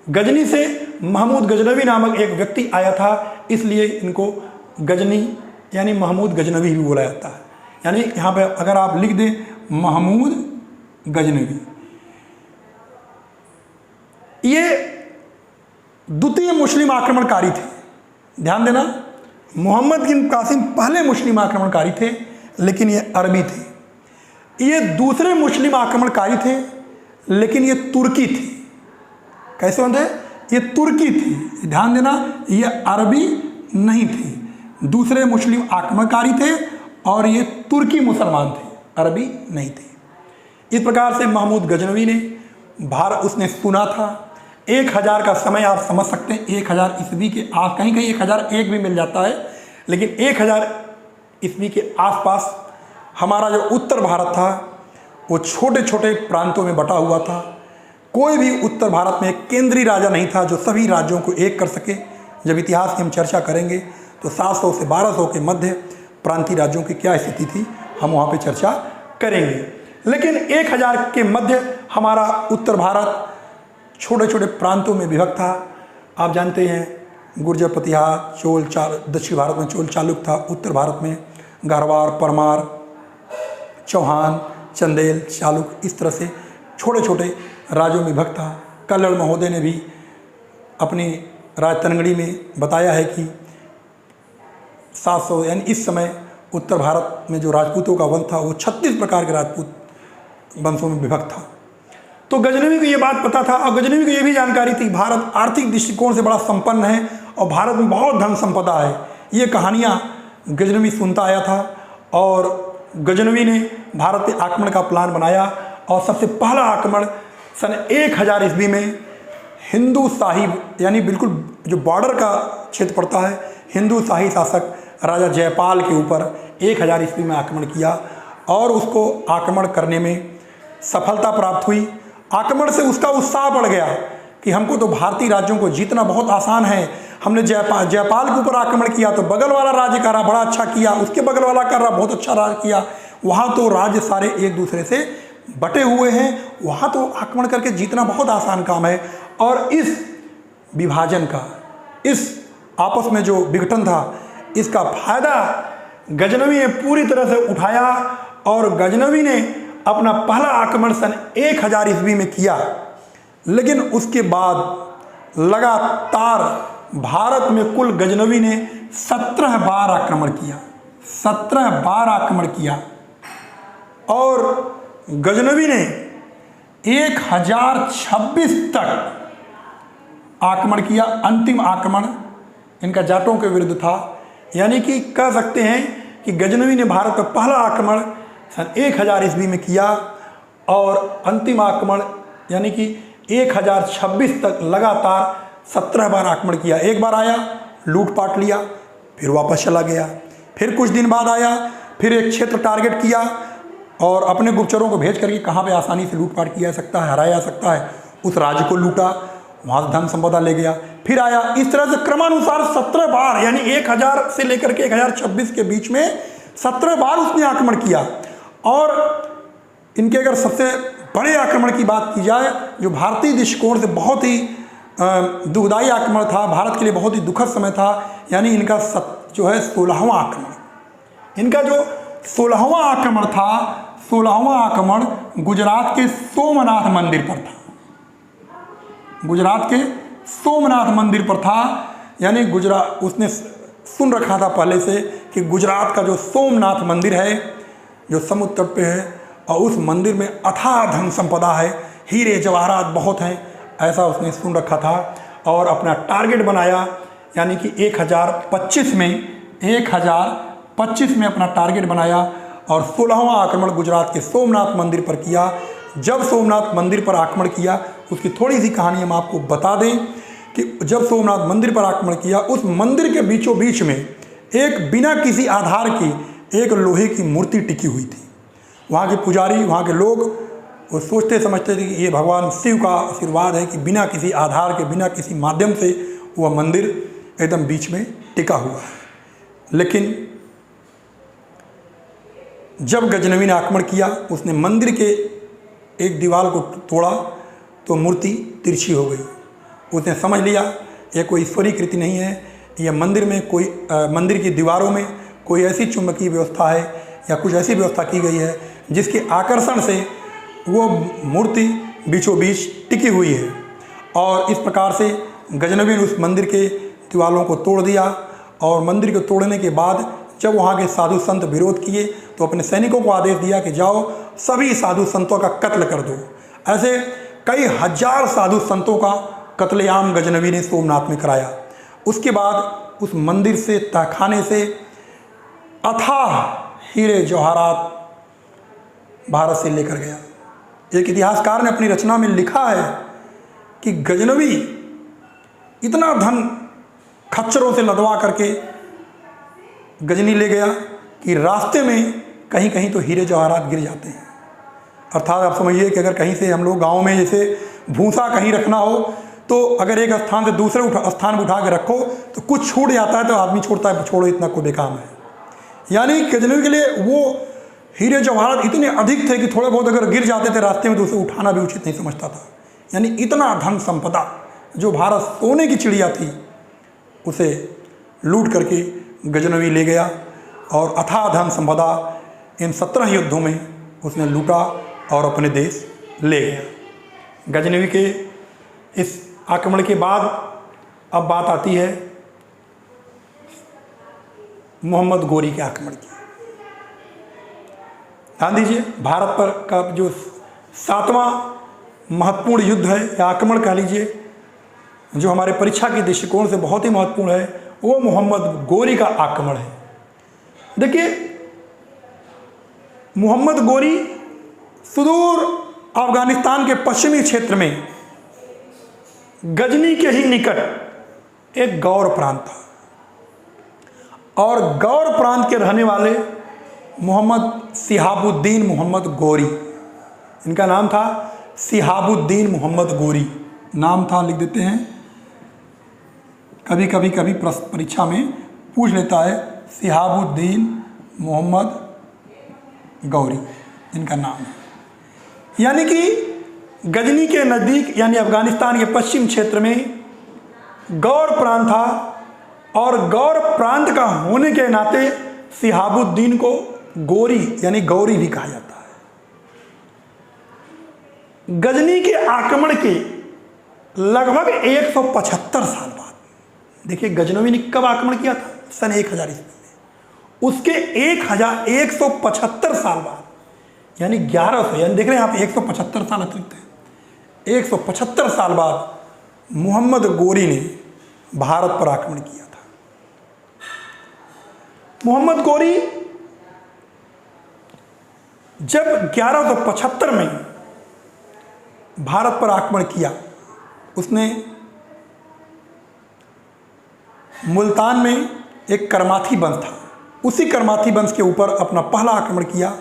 गजनी से महमूद गजनवी नामक एक व्यक्ति आया था, इसलिए इनको गजनी यानी महमूद गजनवी भी बोला जाता है। यानी यहाँ पे अगर आप लिख दें महमूद गजनवी, ये द्वितीय मुस्लिम आक्रमणकारी थे। ध्यान देना, मोहम्मद बिन कासिम पहले मुस्लिम आक्रमणकारी थे, लेकिन ये अरबी थे। ये दूसरे मुस्लिम आक्रमणकारी थे, लेकिन ये तुर्की थी। कैसे होते? ये तुर्की थी। ध्यान देना, ये अरबी नहीं थी। दूसरे मुस्लिम आक्रमणकारी थे और ये तुर्की मुसलमान थे, अरबी नहीं थे। इस प्रकार से महमूद गजनवी ने उसने सुना था 1000 का समय, आप समझ सकते हैं 1000 ईस्वी के कहीं कहीं 1001 भी मिल जाता है, लेकिन 1000 ईस्वी के आसपास हमारा जो उत्तर भारत था वो छोटे छोटे प्रांतों में बटा हुआ था। कोई भी उत्तर भारत में एक केंद्रीय राजा नहीं था जो सभी राज्यों को एक कर सके। जब इतिहास की हम चर्चा करेंगे तो 700 से 1200 के मध्य प्रांतीय राज्यों की क्या स्थिति थी हम वहाँ पे चर्चा करेंगे। लेकिन 1000 के मध्य हमारा उत्तर भारत छोटे छोटे प्रांतों में विभक्त था। आप जानते हैं गुर्जर, प्रतिहार, चोल, दक्षिण भारत में चोल चालुक्य था, उत्तर भारत में गारवार, परमार, चौहान, चंदेल, चालुक्य, इस तरह से छोटे छोटे राज्यों में विभक्त था। कल्लड़ महोदय ने भी अपनी राजतनगड़ी में बताया है कि 700 यानी इस समय उत्तर भारत में जो राजपूतों का वंश था वो 36 प्रकार के राजपूत वंशों में विभक्त था। तो गजनवी को ये बात पता था, और गजनवी को ये भी जानकारी थी भारत आर्थिक दृष्टिकोण से बड़ा संपन्न है और भारत में बहुत धन संपदा है। ये कहानियाँ गजनवी सुनता आया था और गजनवी ने भारत पे आक्रमण का प्लान बनाया। और सबसे पहला आक्रमण सन 1000 ईस्वी में हिंदू शाही यानी बिल्कुल जो बॉर्डर का क्षेत्र पड़ता है, हिंदू शाही शासक राजा जयपाल के ऊपर 1000 ईस्वी में आक्रमण किया और उसको आक्रमण करने में सफलता प्राप्त हुई। आक्रमण से उसका उत्साह बढ़ गया कि हमको तो भारतीय राज्यों को जीतना बहुत आसान है, हमने जयपाल के ऊपर आक्रमण किया तो बगल वाला राज्य कर रहा बड़ा अच्छा किया, उसके बगल वाला कर रहा बहुत अच्छा राज किया। वहाँ तो राज्य सारे एक दूसरे से बटे हुए हैं, वहाँ तो आक्रमण करके जीतना बहुत आसान काम है। और इस विभाजन का, इस आपस में जो विघटन था, इसका फायदा गजनवी ने पूरी तरह से उठाया और गजनवी ने अपना पहला आक्रमण सन 1000 ईस्वी में किया। लेकिन उसके बाद लगातार भारत में कुल गजनवी ने 17 बार आक्रमण किया, 17 बार आक्रमण किया। और गजनवी ने 1026 तक आक्रमण किया। अंतिम आक्रमण इनका जाटों के विरुद्ध था, यानी कि कह सकते हैं कि गजनवी ने भारत पर पहला आक्रमण सन 1000 ईस्वी में किया और अंतिम आक्रमण यानी कि 1026 तक लगातार 17 बार आक्रमण किया। एक बार आया, लूटपाट लिया, फिर वापस चला गया, फिर कुछ दिन बाद आया, फिर एक क्षेत्र टारगेट किया और अपने गुप्तचरों को भेज करके कहाँ पे आसानी से लूटपाट किया जा सकता है, हराया जा सकता है, उस राज्य को लूटा, वहाँ से धन संपदा ले गया, फिर आया। इस तरह से क्रमानुसार 17 बार यानी 1000 से लेकर के 1026 के बीच में 17 बार उसने आक्रमण किया। और इनके अगर सबसे बड़े आक्रमण की बात की जाए, जो भारतीय दृष्टिकोण से बहुत ही दुखदायी आक्रमण था, भारत के लिए बहुत ही दुखद समय था, यानी इनका जो है 16वां आक्रमण। इनका जो 16वां आक्रमण था, 16वां आक्रमण गुजरात के सोमनाथ मंदिर पर था। गुजरात के सोमनाथ मंदिर पर था, यानी गुजरात उसने सुन रखा था पहले से कि गुजरात का जो सोमनाथ मंदिर है, जो समुद्र तट पे है, और उस मंदिर में अथाह धन संपदा है, हीरे जवाहरात बहुत हैं, ऐसा उसने सुन रखा था। और अपना टारगेट बनाया, यानी कि 1025 में अपना टारगेट बनाया और 16वां आक्रमण गुजरात के सोमनाथ मंदिर पर किया। जब सोमनाथ मंदिर पर आक्रमण किया, उसकी थोड़ी सी कहानी हम आपको बता दें कि जब सोमनाथ मंदिर पर आक्रमण किया, उस मंदिर के बीचों बीच में एक बिना किसी आधार की एक लोहे की मूर्ति टिकी हुई थी। वहाँ के पुजारी, वहाँ के लोग वो सोचते समझते थे कि ये भगवान शिव का आशीर्वाद है कि बिना किसी आधार के, बिना किसी माध्यम से वह मंदिर एकदम बीच में टिका हुआ है। लेकिन जब गजनवी ने आक्रमण किया, उसने मंदिर के एक दीवार को तोड़ा तो मूर्ति तिरछी हो गई। उसने समझ लिया यह कोई ईश्वरीय कृति नहीं है, यह मंदिर में कोई मंदिर की दीवारों में कोई ऐसी चुंबकीय व्यवस्था है या कुछ ऐसी व्यवस्था की गई है जिसके आकर्षण से वो मूर्ति बीचों बीच टिकी हुई है। और इस प्रकार से गजनवी ने उस मंदिर के दीवारों को तोड़ दिया। और मंदिर को तोड़ने के बाद जब वहाँ के साधु संत विरोध किए तो अपने सैनिकों को आदेश दिया कि जाओ सभी साधु संतों का कत्ल कर दो। ऐसे कई हजार साधु संतों का कत्लेआम गजनवी ने सोमनाथ में कराया। उसके बाद उस मंदिर से, तहखाने से अथाह हीरे जवाहरात भारत से लेकर गया। एक इतिहासकार ने अपनी रचना में लिखा है कि गजनवी इतना धन खच्चरों से लदवा करके गजनी ले गया कि रास्ते में कहीं कहीं तो हीरे जवाहरात गिर जाते हैं। अर्थात आप समझिए कि अगर कहीं से हम लोग गांव में जैसे भूसा कहीं रखना हो तो अगर एक स्थान से दूसरे स्थान पर उठा के रखो तो कुछ छूट जाता है तो आदमी छोड़ता है, छोड़ो इतना कोई बेकाम है। यानी गजनवी के लिए वो हीरे जवाहरात इतने अधिक थे कि थोड़े बहुत अगर गिर जाते थे रास्ते में तो उसे उठाना भी उचित नहीं समझता था। यानी इतना धन संपदा जो भारत सोने की चिड़िया थी उसे लूट करके गजनवी ले गया और अथाह धन संपदा इन 17 युद्धों में उसने लूटा और अपने देश ले गया। गजनवी के इस आक्रमण के बाद अब बात आती है मोहम्मद गोरी के आक्रमण की। ध्यान दीजिए, भारत पर का जो 7वां महत्वपूर्ण युद्ध है या आक्रमण कह लीजिए, जो हमारे परीक्षा के दृष्टिकोण से बहुत ही महत्वपूर्ण है, वो मोहम्मद गोरी का आक्रमण है। देखिए, मोहम्मद गोरी सुदूर अफगानिस्तान के पश्चिमी क्षेत्र में गजनी के ही निकट एक गौर प्रांत था और गौर प्रांत के रहने वाले मोहम्मद सिहाबुद्दीन मोहम्मद गोरी, इनका नाम था सिहाबुद्दीन मोहम्मद गोरी, नाम था, लिख देते हैं कभी प्रश्न परीक्षा में पूछ लेता है, शिहाबुद्दीन मोहम्मद गौरी इनका नाम है। यानी कि गजनी के नज़दीक यानी अफ़गानिस्तान के पश्चिम क्षेत्र में गौर प्रांत था और गौर प्रांत का होने के नाते शिहाबुद्दीन को गोरी यानी गौरी भी कहा जाता है। गजनी के आक्रमण के लगभग 175 साल बाद, देखिए गजनवी ने कब आक्रमण किया था? सन 1000 ईस्वी में। उसके 175 साल बाद यानी 1100, यानी देख रहे हैं आप 175 साल अतिरिक्त है। 175 साल बाद मोहम्मद गोरी ने भारत पर आक्रमण किया था। मोहम्मद गोरी जब 1175 में भारत पर आक्रमण किया, उसने मुल्तान में एक करमाथी वंश था, उसी करमाथी वंश के ऊपर अपना पहला आक्रमण किया।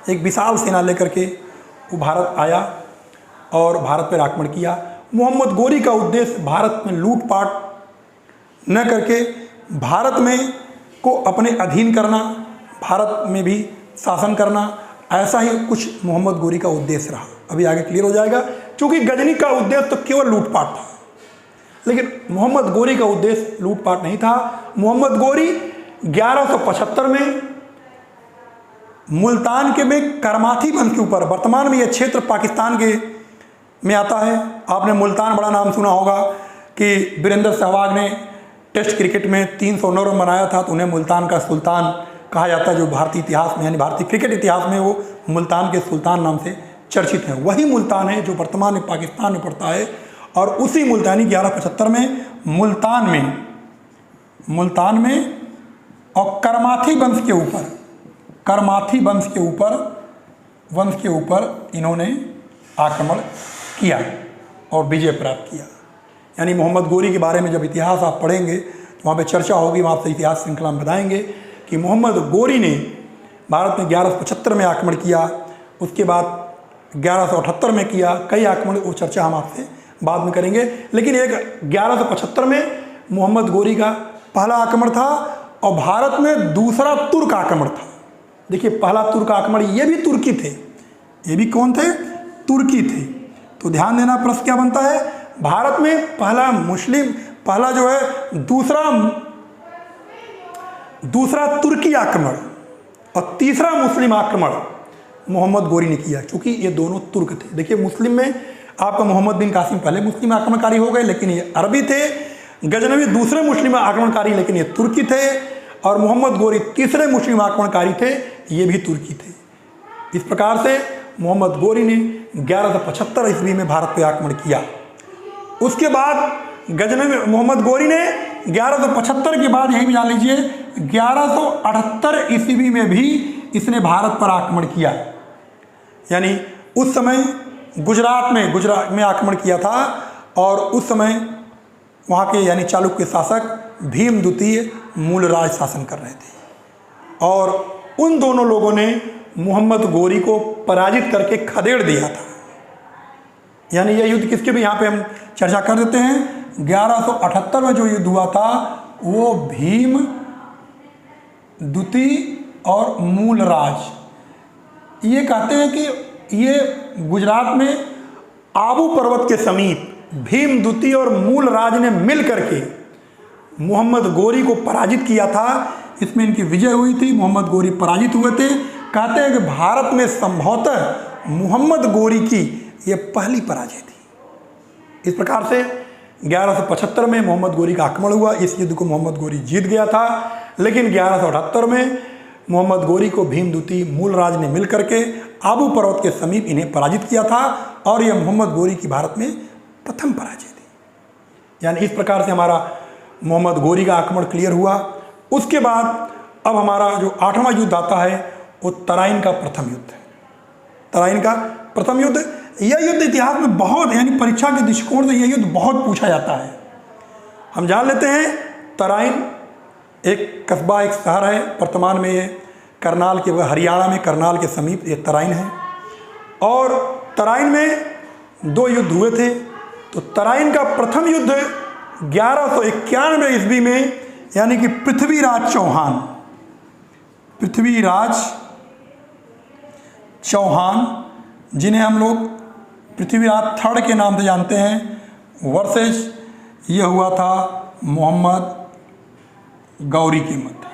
एक विशाल सेना लेकर के वो भारत आया और भारत पर आक्रमण किया। मोहम्मद गोरी का उद्देश्य भारत में लूटपाट न करके भारत में को अपने अधीन करना, भारत में भी शासन करना, ऐसा ही कुछ मोहम्मद गोरी का उद्देश्य रहा। अभी आगे क्लियर हो जाएगा, क्योंकि गजनी का उद्देश्य तो केवल लूटपाट था, लेकिन मोहम्मद गोरी का उद्देश्य लूटपाट नहीं था। मोहम्मद गोरी 1175 में मुल्तान के में करमाथी वंश के ऊपर, वर्तमान में यह क्षेत्र पाकिस्तान के में आता है। आपने मुल्तान बड़ा नाम सुना होगा कि वीरेंद्र सहवाग ने टेस्ट क्रिकेट में 309 रन बनाया था, तो उन्हें मुल्तान का सुल्तान कहा जाता है, जो भारतीय इतिहास में यानी भारतीय क्रिकेट इतिहास में वो मुल्तान के सुल्तान नाम से चर्चित हैं। वही मुल्तान है जो वर्तमान में पाकिस्तान में पड़ता है। और उसी मुल्तानी 1175 में मुल्तान में और करमाथी वंश के ऊपर इन्होंने आक्रमण किया और विजय प्राप्त किया। यानी मोहम्मद गोरी के बारे में जब इतिहास आप पढ़ेंगे तो वहाँ पे चर्चा होगी, वहाँ आपसे इतिहास श्रृंखला में बताएंगे कि मोहम्मद गोरी ने भारत में 1175 में आक्रमण किया, उसके बाद 1178 में किया, कई आक्रमण, वो चर्चा हम आपसे बाद में करेंगे। लेकिन एक 1175 में मोहम्मद गोरी का पहला आक्रमण था और भारत में दूसरा तुर्क आक्रमण था। देखिए पहला तुर्क आक्रमण, ये भी तुर्की थे, ये भी कौन थे? तुर्की थे। तो ध्यान देना, प्रश्न क्या बनता है? भारत में पहला जो है दूसरा तुर्की आक्रमण और तीसरा मुस्लिम आक्रमण मोहम्मद गोरी ने किया, क्योंकि ये दोनों तुर्क थे। देखिए मुस्लिम में आपका मोहम्मद बिन कासिम पहले मुस्लिम आक्रमणकारी हो गए, लेकिन ये अरबी थे। गजनवी दूसरे मुस्लिम आक्रमणकारी, लेकिन ये तुर्की थे। और मोहम्मद गोरी तीसरे मुस्लिम आक्रमणकारी थे, ये भी तुर्की थे। इस प्रकार से मोहम्मद गोरी ने 1175 ईस्वी में भारत पर आक्रमण किया। उसके बाद गजनवी मोहम्मद गोरी ने 1175 के बाद, यही भी जान लीजिए, 1178 ईस्वी में भी इसने भारत पर आक्रमण किया। यानी उस समय गुजरात में आक्रमण किया था और उस समय वहाँ के यानी चालुक्य शासक भीम द्वितीय मूलराज शासन कर रहे थे और उन दोनों लोगों ने मोहम्मद गोरी को पराजित करके खदेड़ दिया था। यानी यह युद्ध किसके भी यहाँ पे हम चर्चा कर देते हैं। 1178 में जो युद्ध हुआ था वो भीम द्वितीय और मूलराज, ये कहते हैं कि ये गुजरात में आबू पर्वत के समीप भीम द्वितीय और मूलराज ने मिल करके मोहम्मद गोरी को पराजित किया था। इसमें इनकी विजय हुई थी, मोहम्मद गोरी पराजित हुए थे। कहते हैं कि भारत में संभवतः मोहम्मद गोरी की ये पहली पराजय थी। इस प्रकार से 1175 में मोहम्मद गोरी का आक्रमण हुआ। इस युद्ध को मोहम्मद गोरी जीत गया था, लेकिन 1178 में मोहम्मद गोरी को भीम द्वितीय मूलराज ने मिल करके आबू पर्वत के समीप इन्हें पराजित किया था और यह मोहम्मद गोरी की भारत में प्रथम पराजय थी। यानी इस प्रकार से हमारा मोहम्मद गोरी का आक्रमण क्लियर हुआ। उसके बाद अब हमारा जो 8वां युद्ध आता है वो तराइन का प्रथम युद्ध है। तराइन का प्रथम युद्ध, यह युद्ध इतिहास में बहुत, यानी परीक्षा के दृष्टिकोण से यह युद्ध बहुत पूछा जाता है। हम जान लेते हैं तराइन एक कस्बा, एक शहर है। वर्तमान में ये करनाल के, हरियाणा में करनाल के समीप ये तराइन है। और तराइन में 2 युद्ध हुए थे। तो तराइन का प्रथम युद्ध 1191 ईस्वी में, यानी कि पृथ्वीराज चौहान, जिन्हें हम लोग पृथ्वीराज थर्ड के नाम से जानते हैं, वर्सेस यह हुआ था मोहम्मद गौरी के मध्य।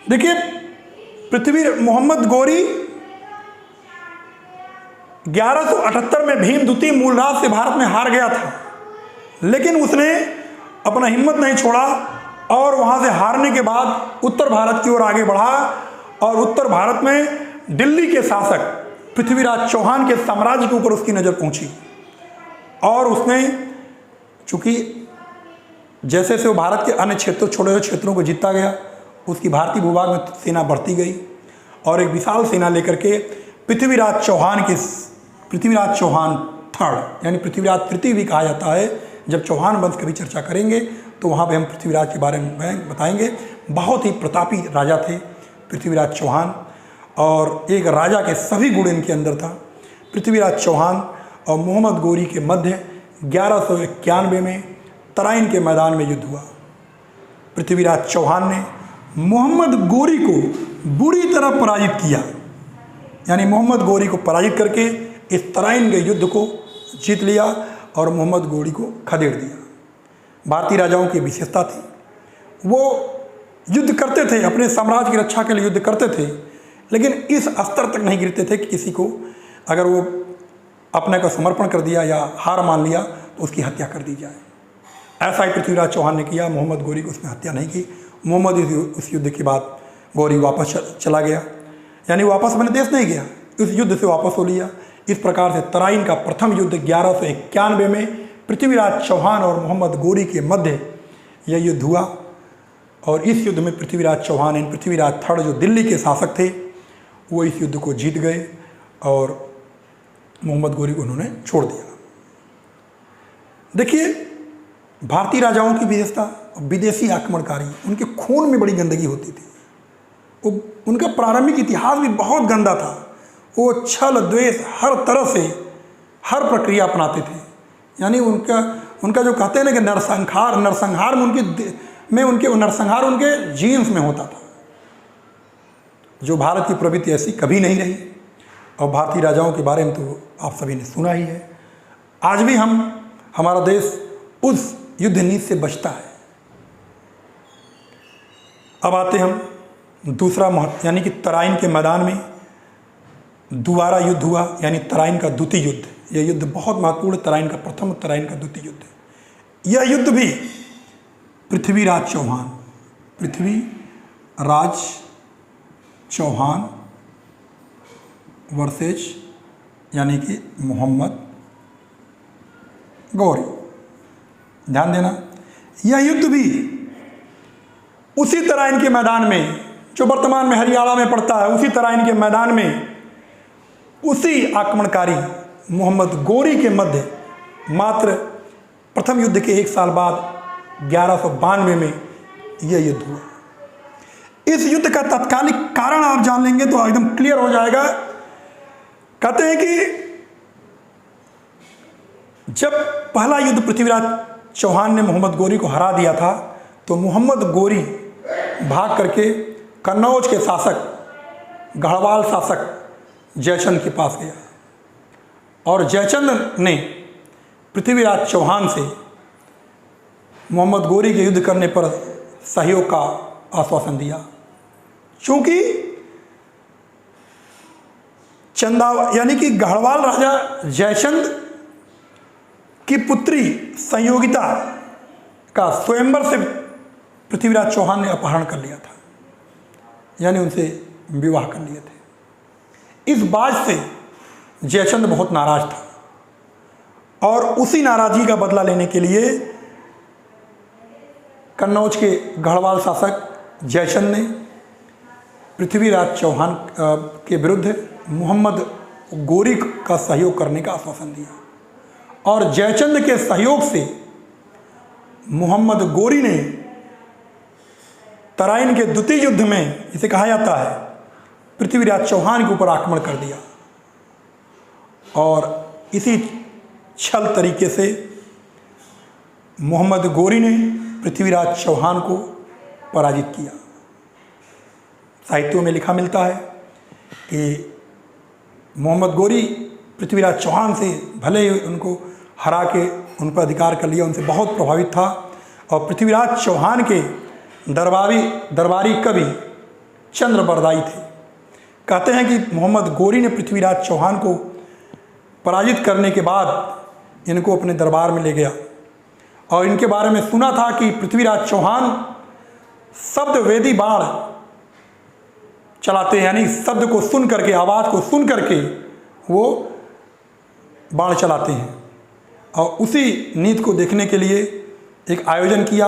देखिए, मोहम्मद गौरी 1178 में भीम द्वितीय मूलराज से भारत में हार गया था, लेकिन उसने अपना हिम्मत नहीं छोड़ा और वहां से हारने के बाद उत्तर भारत की ओर आगे बढ़ा और उत्तर भारत में दिल्ली के शासक पृथ्वीराज चौहान के साम्राज्य के ऊपर उसकी नज़र पहुंची और उसने, चूंकि जैसे जैसे वो भारत के अन्य क्षेत्रों, छोटे छोटे क्षेत्रों को जीतता गया, उसकी भारतीय भूभाग में सेना बढ़ती गई और एक विशाल सेना लेकर के पृथ्वीराज चौहान थर्ड, यानी पृथ्वीराज तृतीय भी कहा जाता है। जब चौहान वंश की भी चर्चा करेंगे तो वहाँ पे हम पृथ्वीराज के बारे में बताएंगे। बहुत ही प्रतापी राजा थे पृथ्वीराज चौहान और एक राजा के सभी गुण इनके अंदर था। पृथ्वीराज चौहान और मोहम्मद गौरी के मध्य 1191 में तराइन के मैदान में युद्ध हुआ। पृथ्वीराज चौहान ने मोहम्मद गौरी को बुरी तरह पराजित किया, यानी मोहम्मद गौरी को पराजित करके इस तराइन के युद्ध को जीत लिया और मोहम्मद गौरी को खदेड़ दिया। भारतीय राजाओं की विशेषता थी, वो युद्ध करते थे, अपने साम्राज्य की रक्षा के लिए युद्ध करते थे, लेकिन इस स्तर तक नहीं गिरते थे कि किसी को अगर वो अपने को समर्पण कर दिया या हार मान लिया तो उसकी हत्या कर दी जाए। ऐसा ही पृथ्वीराज चौहान ने किया। मोहम्मद गौरी को उसने हत्या नहीं की। मोहम्मद उस युद्ध के बाद गौरी वापस चला गया, यानी वापस अपने देश नहीं गया, उस युद्ध से वापस हो लिया। इस प्रकार से तराइन का प्रथम युद्ध 1191 में पृथ्वीराज चौहान और मोहम्मद गौरी के मध्य यह युद्ध हुआ और इस युद्ध में पृथ्वीराज चौहान, इन पृथ्वीराज थर्ड जो दिल्ली के शासक थे, वो इस युद्ध को जीत गए और मोहम्मद गौरी को उन्होंने छोड़ दिया। देखिए, भारतीय राजाओं की विशेषता, विदेशी आक्रमणकारी, उनके खून में बड़ी गंदगी होती थी। उनका प्रारंभिक इतिहास भी बहुत गंदा था। वो छल, द्वेष, हर तरह से हर प्रक्रिया अपनाते थे। यानी उनका जो कहते हैं ना कि नरसंहार उनके जीन्स में होता था, जो भारत की प्रवृत्ति ऐसी कभी नहीं रही। और भारतीय राजाओं के बारे में तो आप सभी ने सुना ही है। आज भी हमारा देश उस युद्ध नीति से बचता है। अब आते हम दूसरा महत्व, यानी कि तराइन के मैदान में दोबारा युद्ध हुआ, यानी तराइन का द्वितीय युद्ध। यह युद्ध बहुत महत्वपूर्ण, तराइन का प्रथम, तराइन का द्वितीय युद्ध। यह युद्ध भी पृथ्वीराज चौहान वर्सेस यानी कि मोहम्मद गौरी। ध्यान देना, यह युद्ध भी उसी तराइन के मैदान में, जो वर्तमान में हरियाणा में पड़ता है, उसी तराइन के मैदान में उसी आक्रमणकारी मोहम्मद गौरी के मध्य मात्र प्रथम युद्ध के 1 साल बाद 1192 में यह युद्ध हुआ। इस युद्ध का तात्कालिक कारण आप जान लेंगे तो एकदम क्लियर हो जाएगा। कहते हैं कि जब पहला युद्ध पृथ्वीराज चौहान ने मोहम्मद गौरी को हरा दिया था, तो मोहम्मद गौरी भाग करके कन्नौज के शासक, गढ़वाल शासक जयचंद के पास गया और जयचंद ने पृथ्वीराज चौहान से मोहम्मद गौरी के युद्ध करने पर सहयोग का आश्वासन दिया। चूंकि यानी कि गढ़वाल राजा जयचंद की पुत्री संयोगिता का स्वयंवर से पृथ्वीराज चौहान ने अपहरण कर लिया था, यानी उनसे विवाह कर लिए थे। इस बात से जयचंद बहुत नाराज था और उसी नाराजगी का बदला लेने के लिए कन्नौज के गढ़वाल शासक जयचंद ने पृथ्वीराज चौहान के विरुद्ध मोहम्मद गौरी का सहयोग करने का आश्वासन दिया और जयचंद के सहयोग से मोहम्मद गौरी ने तराइन के द्वितीय युद्ध में, इसे कहा जाता है, पृथ्वीराज चौहान के ऊपर आक्रमण कर दिया और इसी छल तरीके से मोहम्मद गोरी ने पृथ्वीराज चौहान को पराजित किया। साहित्यों में लिखा मिलता है कि मोहम्मद गोरी पृथ्वीराज चौहान से भले ही उनको हरा के उन पर अधिकार कर लिया, उनसे बहुत प्रभावित था। और पृथ्वीराज चौहान के दरबारी कवि चंद्र बरदाई थे। कहते हैं कि मोहम्मद गोरी ने पृथ्वीराज चौहान को पराजित करने के बाद इनको अपने दरबार में ले गया और इनके बारे में सुना था कि पृथ्वीराज चौहान शब्द वेदी बाण चलाते हैं, यानी शब्द को सुन करके, आवाज़ को सुन करके वो बाण चलाते हैं। और उसी नीति को देखने के लिए एक आयोजन किया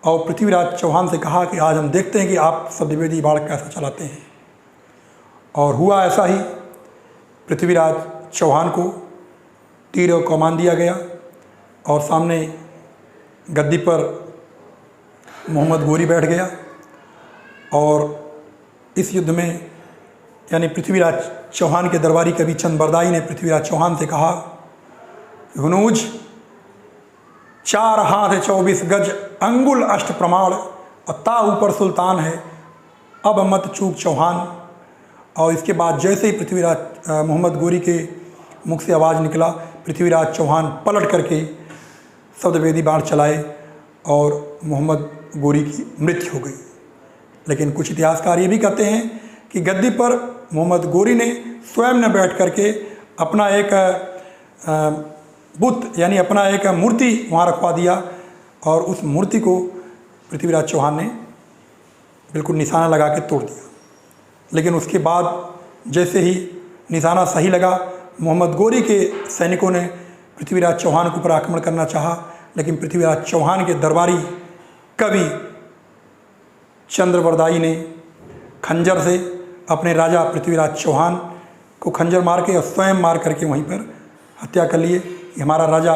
और पृथ्वीराज चौहान से कहा कि आज हम देखते हैं कि आप शब्दवेदी बाण कैसे चलाते हैं। और हुआ ऐसा ही, पृथ्वीराज चौहान को तीर और कमान दिया गया और सामने गद्दी पर मोहम्मद गोरी बैठ गया। और इस युद्ध में यानी पृथ्वीराज चौहान के दरबारी कवि चंद बरदाई ने पृथ्वीराज चौहान से कहा, हुनूज 4 हाथ 24 गज अंगुल अष्ट प्रमाण और ता ऊपर सुल्तान है, अब मत चूक चौहान। और इसके बाद जैसे ही पृथ्वीराज मोहम्मद गोरी के मुख से आवाज़ निकला, पृथ्वीराज चौहान पलट करके शब्दवेदी बाण चलाए और मोहम्मद गोरी की मृत्यु हो गई। लेकिन कुछ इतिहासकार ये भी कहते हैं कि गद्दी पर मोहम्मद गोरी ने स्वयं न बैठ करके अपना एक बुत यानी अपना एक मूर्ति वहाँ रखवा दिया और उस मूर्ति को पृथ्वीराज चौहान ने बिल्कुल निशाना लगा के तोड़ दिया। लेकिन उसके बाद जैसे ही निशाना सही लगा, मोहम्मद गोरी के सैनिकों ने पृथ्वीराज चौहान के ऊपर आक्रमण करना चाहा, लेकिन पृथ्वीराज चौहान के दरबारी कवि चंद्र बरदाई ने खंजर से अपने राजा पृथ्वीराज चौहान को खंजर मार के और स्वयं मार करके वहीं पर हत्या कर लिए कि हमारा राजा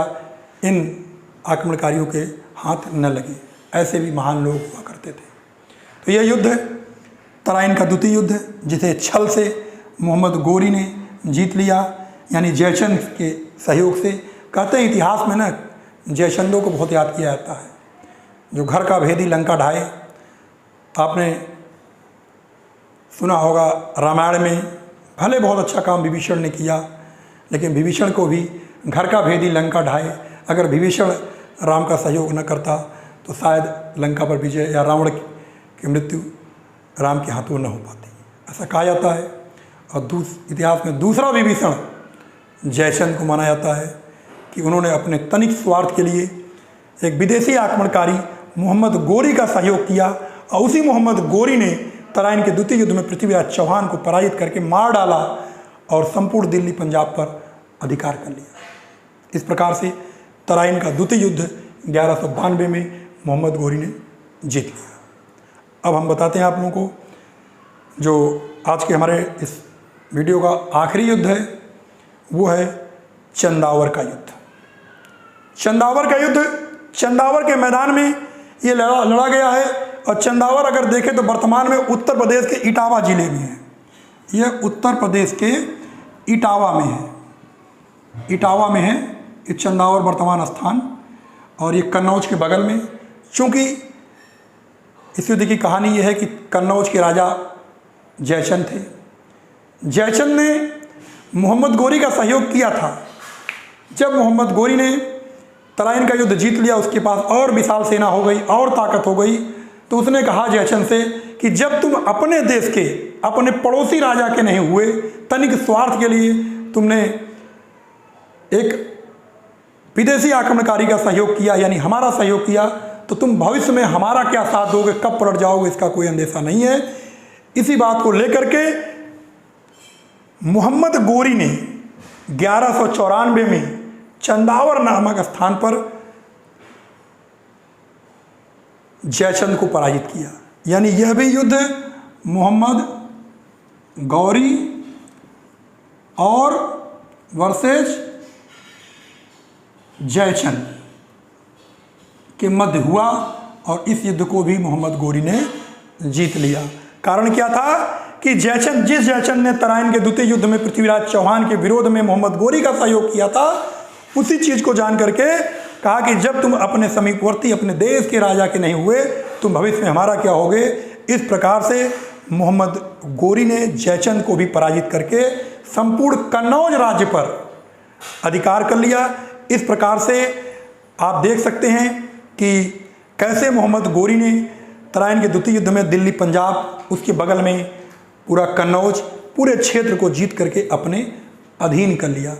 इन आक्रमणकारियों के हाथ न लगे। ऐसे भी महान लोग हुआ करते थे। तो यह युद्ध है तराइन का द्वितीय युद्ध है, जिसे छल से मोहम्मद गोरी ने जीत लिया, यानी जयचंद के सहयोग से। कहते हैं इतिहास में ना जयचंदों को बहुत याद किया जाता है, जो घर का भेदी लंका ढाए। आपने सुना होगा रामायण में भले बहुत अच्छा काम विभीषण ने किया, लेकिन विभीषण को भी घर का भेदी लंका ढाए। अगर विभीषण राम का सहयोग न करता तो शायद लंका पर विजय या रावण की मृत्यु राम के हाथों न हो पाती, ऐसा कहा जाता है। और इतिहास में दूसरा विभीषण जयचंद को माना जाता है कि उन्होंने अपने तनिक स्वार्थ के लिए एक विदेशी आक्रमणकारी मोहम्मद गोरी का सहयोग किया और उसी मोहम्मद गोरी ने तराइन के द्वितीय युद्ध में पृथ्वीराज चौहान को पराजित करके मार डाला और संपूर्ण दिल्ली पंजाब पर अधिकार कर लिया। इस प्रकार से तराइन का द्वितीय युद्ध 1192 में मोहम्मद गोरी ने जीत लिया। अब हम बताते हैं आप लोगों को, जो आज के हमारे इस वीडियो का आखिरी युद्ध है वो है चंदावर का युद्ध। चंदावर का युद्ध चंदावर के मैदान में ये लड़ा गया है। और चंदावर अगर देखें तो वर्तमान में उत्तर प्रदेश के इटावा जिले में है। यह उत्तर प्रदेश के इटावा में है, इटावा में है ये चंदावर वर्तमान स्थान, और ये कन्नौज के बगल में। चूँकि इस युद्ध की कहानी यह है कि कन्नौज के राजा जयचंद थे। जयचंद ने मोहम्मद गोरी का सहयोग किया था। जब मोहम्मद गोरी ने तराइन का युद्ध जीत लिया, उसके पास और विशाल सेना हो गई और ताकत हो गई, तो उसने कहा जयचंद से कि जब तुम अपने देश के, अपने पड़ोसी राजा के नहीं हुए, तनिक स्वार्थ के लिए तुमने एक विदेशी आक्रमणकारी का सहयोग किया, यानी हमारा सहयोग किया, तो तुम भविष्य में हमारा क्या साथ दोगे, कब पलट जाओगे, इसका कोई अंदेशा नहीं है। इसी बात को लेकर के मोहम्मद गोरी ने 1194 में चंदावर नामक स्थान पर जयचंद को पराजित किया। यानी यह भी युद्ध मोहम्मद गौरी और वर्सेस जयचंद के मध्य हुआ, और इस युद्ध को भी मोहम्मद गोरी ने जीत लिया। कारण क्या था कि जिस जयचंद ने तराइन के द्वितीय युद्ध में पृथ्वीराज चौहान के विरोध में मोहम्मद गोरी का सहयोग किया था, उसी चीज़ को जान करके कहा कि जब तुम अपने समीपवर्ती अपने देश के राजा के नहीं हुए, तुम भविष्य में हमारा क्या होगे। इस प्रकार से मोहम्मद गोरी ने जयचंद को भी पराजित करके संपूर्ण कन्नौज राज्य पर अधिकार कर लिया। इस प्रकार से आप देख सकते हैं कि कैसे मोहम्मद गोरी ने तराइन के द्वितीय युद्ध में दिल्ली, पंजाब, उसके बगल में पूरा कन्नौज, पूरे क्षेत्र को जीत करके अपने अधीन कर लिया।